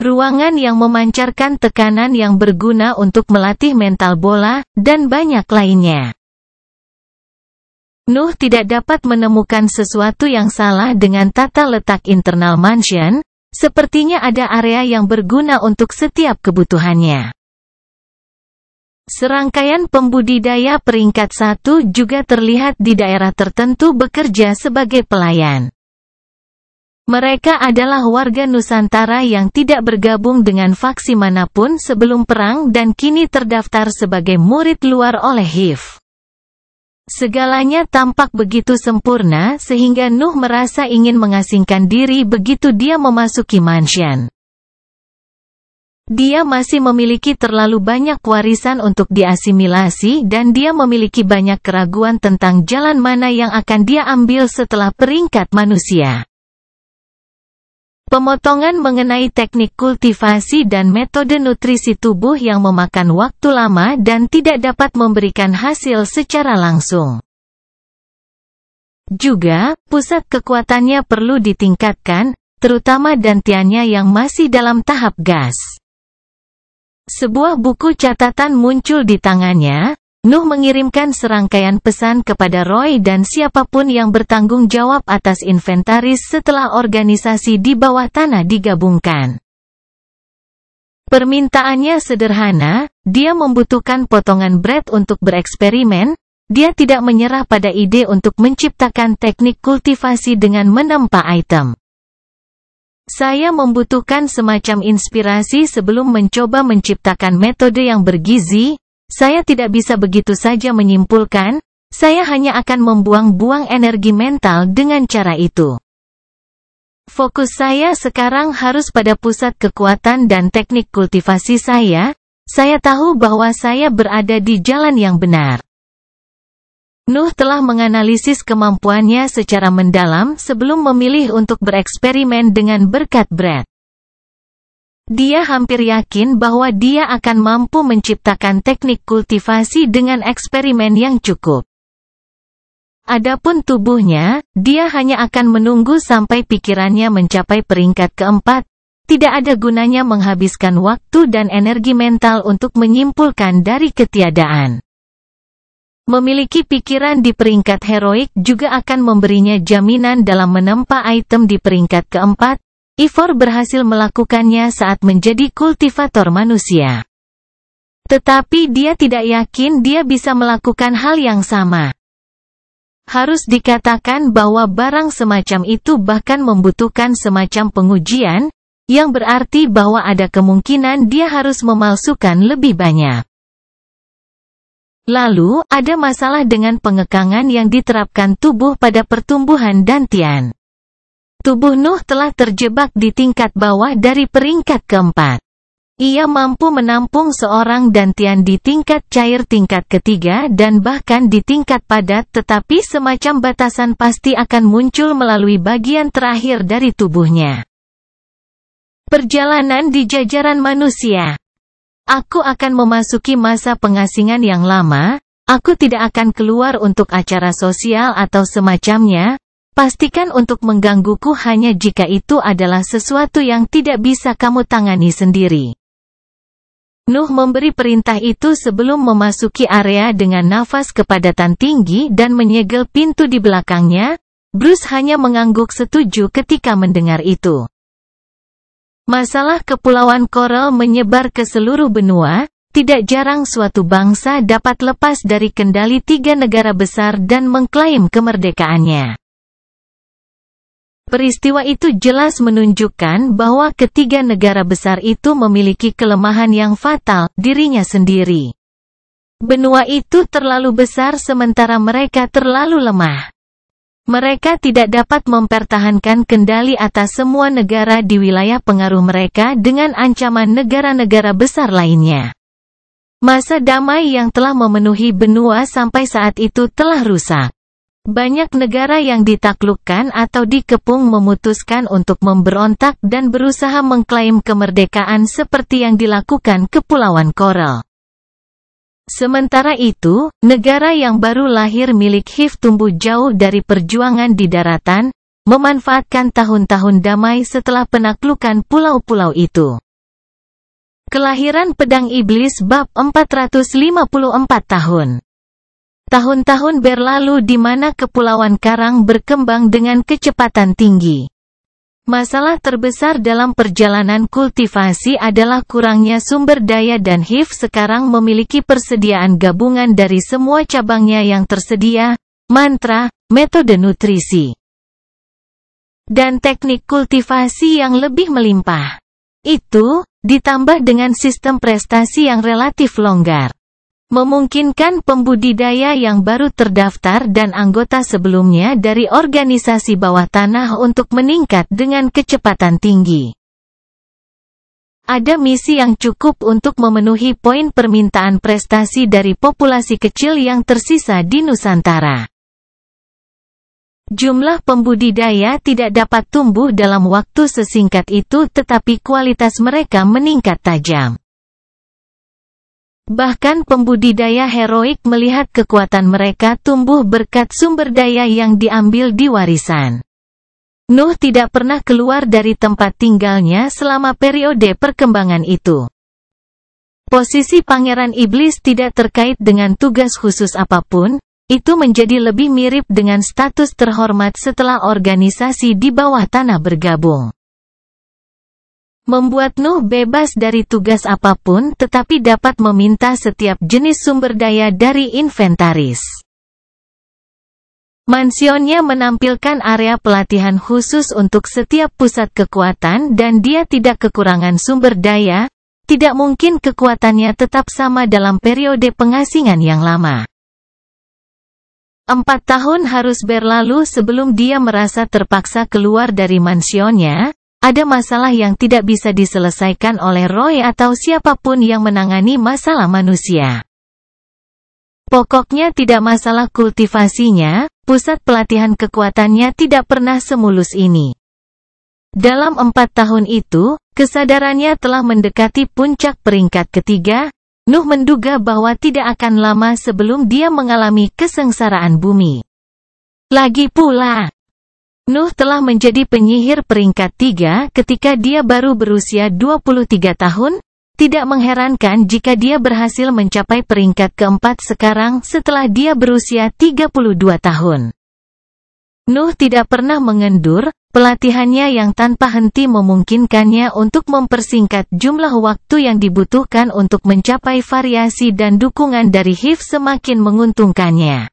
Ruangan yang memancarkan tekanan yang berguna untuk melatih mental bola, dan banyak lainnya. Nuh tidak dapat menemukan sesuatu yang salah dengan tata letak internal mansion. Sepertinya ada area yang berguna untuk setiap kebutuhannya. Serangkaian pembudidaya peringkat 1 juga terlihat di daerah tertentu bekerja sebagai pelayan. Mereka adalah warga Nusantara yang tidak bergabung dengan faksi manapun sebelum perang dan kini terdaftar sebagai murid luar oleh HIV. Segalanya tampak begitu sempurna sehingga Nuh merasa ingin mengasingkan diri begitu dia memasuki mansion. Dia masih memiliki terlalu banyak warisan untuk diasimilasi dan dia memiliki banyak keraguan tentang jalan mana yang akan dia ambil setelah peringkat manusia. Pemotongan mengenai teknik kultivasi dan metode nutrisi tubuh yang memakan waktu lama dan tidak dapat memberikan hasil secara langsung. Juga, pusat kekuatannya perlu ditingkatkan, terutama dantiannya yang masih dalam tahap gas. Sebuah buku catatan muncul di tangannya. Nuh mengirimkan serangkaian pesan kepada Roy dan siapapun yang bertanggung jawab atas inventaris setelah organisasi di bawah tanah digabungkan. Permintaannya sederhana, dia membutuhkan potongan bread untuk bereksperimen, dia tidak menyerah pada ide untuk menciptakan teknik kultivasi dengan menempa item. Saya membutuhkan semacam inspirasi sebelum mencoba menciptakan metode yang bergizi. Saya tidak bisa begitu saja menyimpulkan, saya hanya akan membuang-buang energi mental dengan cara itu. Fokus saya sekarang harus pada pusat kekuatan dan teknik kultivasi saya tahu bahwa saya berada di jalan yang benar. Nuh telah menganalisis kemampuannya secara mendalam sebelum memilih untuk bereksperimen dengan berkat bread. Dia hampir yakin bahwa dia akan mampu menciptakan teknik kultivasi dengan eksperimen yang cukup. Adapun tubuhnya, dia hanya akan menunggu sampai pikirannya mencapai peringkat keempat. Tidak ada gunanya menghabiskan waktu dan energi mental untuk menyimpulkan dari ketiadaan. Memiliki pikiran di peringkat heroik juga akan memberinya jaminan dalam menempa item di peringkat keempat. Ivor berhasil melakukannya saat menjadi kultivator manusia. Tetapi dia tidak yakin dia bisa melakukan hal yang sama. Harus dikatakan bahwa barang semacam itu bahkan membutuhkan semacam pengujian, yang berarti bahwa ada kemungkinan dia harus memalsukan lebih banyak. Lalu, ada masalah dengan pengekangan yang diterapkan tubuh pada pertumbuhan dantian. Tubuh Nuh telah terjebak di tingkat bawah dari peringkat keempat. Ia mampu menampung seorang dantian di tingkat cair tingkat ketiga dan bahkan di tingkat padat, tetapi semacam batasan pasti akan muncul melalui bagian terakhir dari tubuhnya. Perjalanan di jajaran manusia. Aku akan memasuki masa pengasingan yang lama, aku tidak akan keluar untuk acara sosial atau semacamnya. Pastikan untuk menggangguku hanya jika itu adalah sesuatu yang tidak bisa kamu tangani sendiri. Nuh memberi perintah itu sebelum memasuki area dengan nafas kepadatan tinggi dan menyegel pintu di belakangnya. Bruce hanya mengangguk setuju ketika mendengar itu. Masalah kepulauan Coral menyebar ke seluruh benua. Tidak jarang suatu bangsa dapat lepas dari kendali 3 negara besar dan mengklaim kemerdekaannya. Peristiwa itu jelas menunjukkan bahwa ketiga negara besar itu memiliki kelemahan yang fatal, dirinya sendiri. Benua itu terlalu besar sementara mereka terlalu lemah. Mereka tidak dapat mempertahankan kendali atas semua negara di wilayah pengaruh mereka dengan ancaman negara-negara besar lainnya. Masa damai yang telah memenuhi benua sampai saat itu telah rusak. Banyak negara yang ditaklukkan atau dikepung memutuskan untuk memberontak dan berusaha mengklaim kemerdekaan seperti yang dilakukan Kepulauan Coral. Sementara itu, negara yang baru lahir milik HIV tumbuh jauh dari perjuangan di daratan, memanfaatkan tahun-tahun damai setelah penaklukan pulau-pulau itu. Kelahiran Pedang Iblis bab 454 tahun. Tahun-tahun berlalu di mana Kepulauan Karang berkembang dengan kecepatan tinggi. Masalah terbesar dalam perjalanan kultivasi adalah kurangnya sumber daya dan HIV sekarang memiliki persediaan gabungan dari semua cabangnya yang tersedia, mantra, metode nutrisi, dan teknik kultivasi yang lebih melimpah. Itu, ditambah dengan sistem prestasi yang relatif longgar, memungkinkan pembudidaya yang baru terdaftar dan anggota sebelumnya dari organisasi bawah tanah untuk meningkat dengan kecepatan tinggi. Ada misi yang cukup untuk memenuhi poin permintaan prestasi dari populasi kecil yang tersisa di Nusantara. Jumlah pembudidaya tidak dapat tumbuh dalam waktu sesingkat itu tetapi kualitas mereka meningkat tajam. Bahkan pembudidaya heroik melihat kekuatan mereka tumbuh berkat sumber daya yang diambil di warisan. Nuh tidak pernah keluar dari tempat tinggalnya selama periode perkembangan itu. Posisi Pangeran Iblis tidak terkait dengan tugas khusus apapun. Itu menjadi lebih mirip dengan status terhormat setelah organisasi di bawah tanah bergabung. Membuat Nuh bebas dari tugas apapun tetapi dapat meminta setiap jenis sumber daya dari inventaris. Mansionnya menampilkan area pelatihan khusus untuk setiap pusat kekuatan dan dia tidak kekurangan sumber daya. Tidak mungkin kekuatannya tetap sama dalam periode pengasingan yang lama. 4 tahun harus berlalu sebelum dia merasa terpaksa keluar dari mansionnya. Ada masalah yang tidak bisa diselesaikan oleh Roy atau siapapun yang menangani masalah manusia. Pokoknya tidak masalah kultivasinya, pusat pelatihan kekuatannya tidak pernah semulus ini. Dalam 4 tahun itu, kesadarannya telah mendekati puncak peringkat ketiga. Nuh menduga bahwa tidak akan lama sebelum dia mengalami kesengsaraan bumi. Lagi pula, Nuh telah menjadi penyihir peringkat 3 ketika dia baru berusia 23 tahun, tidak mengherankan jika dia berhasil mencapai peringkat keempat sekarang setelah dia berusia 32 tahun. Nuh tidak pernah mengendur, pelatihannya yang tanpa henti memungkinkannya untuk mempersingkat jumlah waktu yang dibutuhkan untuk mencapai variasi dan dukungan dari HIV semakin menguntungkannya.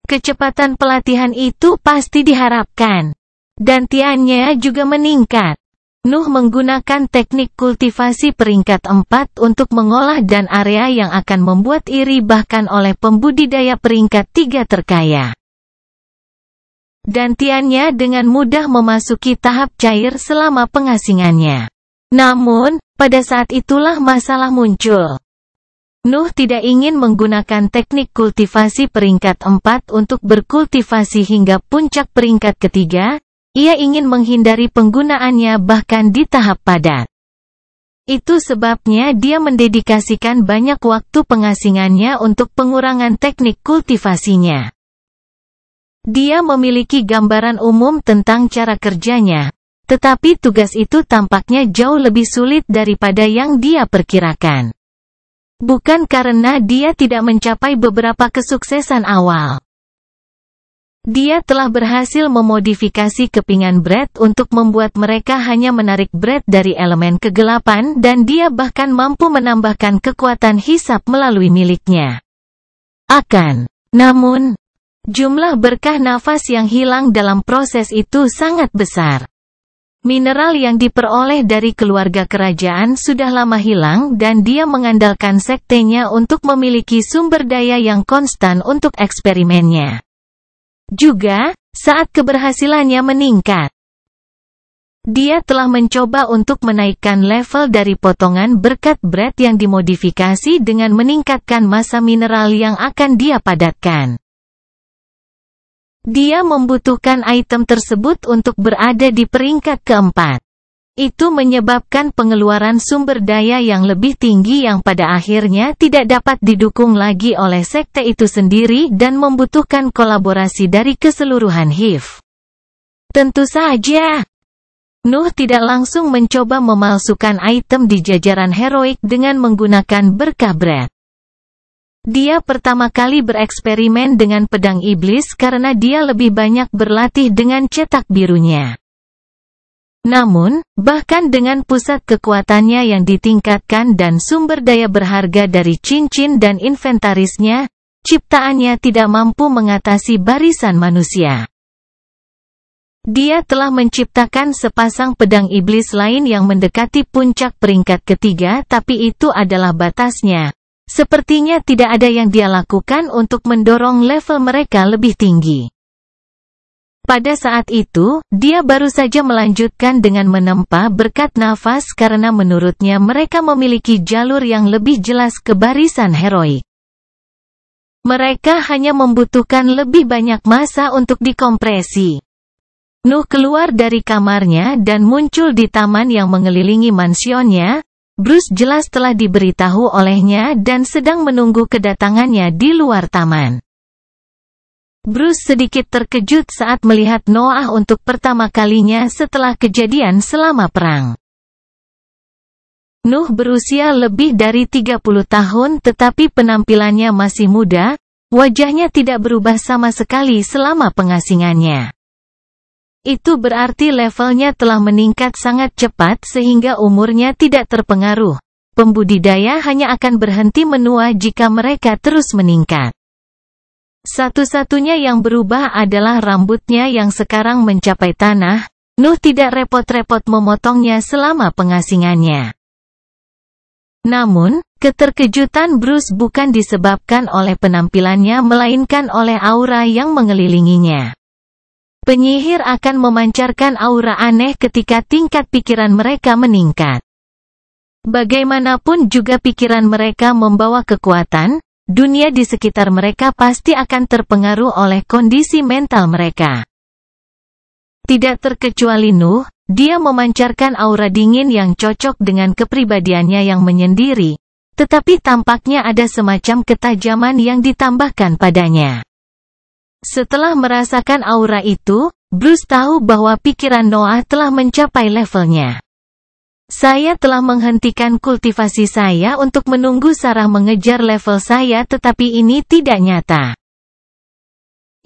Kecepatan pelatihan itu pasti diharapkan. Gantiannya juga meningkat. Nuh menggunakan teknik kultivasi peringkat 4 untuk mengolah dan area yang akan membuat iri bahkan oleh pembudidaya peringkat 3 terkaya. Gantiannya dengan mudah memasuki tahap cair selama pengasingannya. Namun, pada saat itulah masalah muncul. Nuh tidak ingin menggunakan teknik kultivasi peringkat 4 untuk berkultivasi hingga puncak peringkat ketiga, ia ingin menghindari penggunaannya bahkan di tahap padat. Itu sebabnya dia mendedikasikan banyak waktu pengasingannya untuk pengurangan teknik kultivasinya. Dia memiliki gambaran umum tentang cara kerjanya, tetapi tugas itu tampaknya jauh lebih sulit daripada yang dia perkirakan. Bukan karena dia tidak mencapai beberapa kesuksesan awal. Dia telah berhasil memodifikasi kepingan Brad untuk membuat mereka hanya menarik Brad dari elemen kegelapan dan dia bahkan mampu menambahkan kekuatan hisap melalui miliknya. Namun, jumlah berkah nafas yang hilang dalam proses itu sangat besar. Mineral yang diperoleh dari keluarga kerajaan sudah lama hilang dan dia mengandalkan sektenya untuk memiliki sumber daya yang konstan untuk eksperimennya. Juga, saat keberhasilannya meningkat, dia telah mencoba untuk menaikkan level dari potongan berkat Brad yang dimodifikasi dengan meningkatkan massa mineral yang akan dia padatkan. Dia membutuhkan item tersebut untuk berada di peringkat keempat. Itu menyebabkan pengeluaran sumber daya yang lebih tinggi yang pada akhirnya tidak dapat didukung lagi oleh sekte itu sendiri dan membutuhkan kolaborasi dari keseluruhan HIV. Tentu saja, Nuh tidak langsung mencoba memalsukan item di jajaran heroik dengan menggunakan berkah Brad. Dia pertama kali bereksperimen dengan pedang iblis karena dia lebih banyak berlatih dengan cetak birunya. Namun, bahkan dengan pusat kekuatannya yang ditingkatkan dan sumber daya berharga dari cincin dan inventarisnya, ciptaannya tidak mampu mengatasi barisan manusia. Dia telah menciptakan sepasang pedang iblis lain yang mendekati puncak peringkat ketiga, tapi itu adalah batasnya. Sepertinya tidak ada yang dia lakukan untuk mendorong level mereka lebih tinggi. Pada saat itu, dia baru saja melanjutkan dengan menempa berkat nafas karena menurutnya mereka memiliki jalur yang lebih jelas ke barisan heroik. Mereka hanya membutuhkan lebih banyak massa untuk dikompresi. Nuh keluar dari kamarnya dan muncul di taman yang mengelilingi mansionnya. Bruce jelas telah diberitahu olehnya dan sedang menunggu kedatangannya di luar taman. Bruce sedikit terkejut saat melihat Noah untuk pertama kalinya setelah kejadian selama perang. Nuh berusia lebih dari 30 tahun tetapi penampilannya masih muda, wajahnya tidak berubah sama sekali selama pengasingannya. Itu berarti levelnya telah meningkat sangat cepat sehingga umurnya tidak terpengaruh. Pembudidaya hanya akan berhenti menua jika mereka terus meningkat. Satu-satunya yang berubah adalah rambutnya yang sekarang mencapai tanah. Nuh tidak repot-repot memotongnya selama pengasingannya. Namun, keterkejutan Bruce bukan disebabkan oleh penampilannya melainkan oleh aura yang mengelilinginya. Penyihir akan memancarkan aura aneh ketika tingkat pikiran mereka meningkat. Bagaimanapun juga pikiran mereka membawa kekuatan, dunia di sekitar mereka pasti akan terpengaruh oleh kondisi mental mereka. Tidak terkecuali Nuh, dia memancarkan aura dingin yang cocok dengan kepribadiannya yang menyendiri, tetapi tampaknya ada semacam ketajaman yang ditambahkan padanya. Setelah merasakan aura itu, Bruce tahu bahwa pikiran Noah telah mencapai levelnya. Saya telah menghentikan kultivasi saya untuk menunggu Sarah mengejar level saya tetapi ini tidak nyata.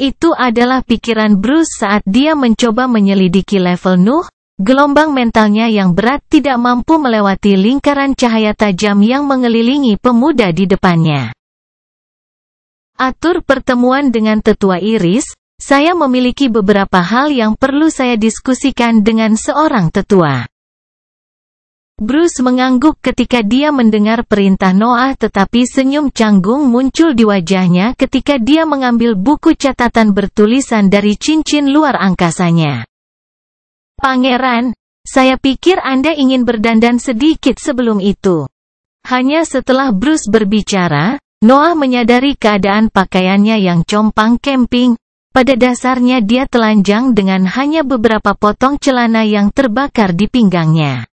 Itu adalah pikiran Bruce saat dia mencoba menyelidiki level Nuh, gelombang mentalnya yang berat tidak mampu melewati lingkaran cahaya tajam yang mengelilingi pemuda di depannya. Atur pertemuan dengan tetua Iris, saya memiliki beberapa hal yang perlu saya diskusikan dengan seorang tetua. Bruce mengangguk ketika dia mendengar perintah Noah tetapi senyum canggung muncul di wajahnya ketika dia mengambil buku catatan bertulisan dari cincin luar angkasanya. Pangeran, saya pikir Anda ingin berdandan sedikit sebelum itu. Hanya setelah Bruce berbicara, Noah menyadari keadaan pakaiannya yang compang camping. Pada dasarnya dia telanjang dengan hanya beberapa potong celana yang terbakar di pinggangnya.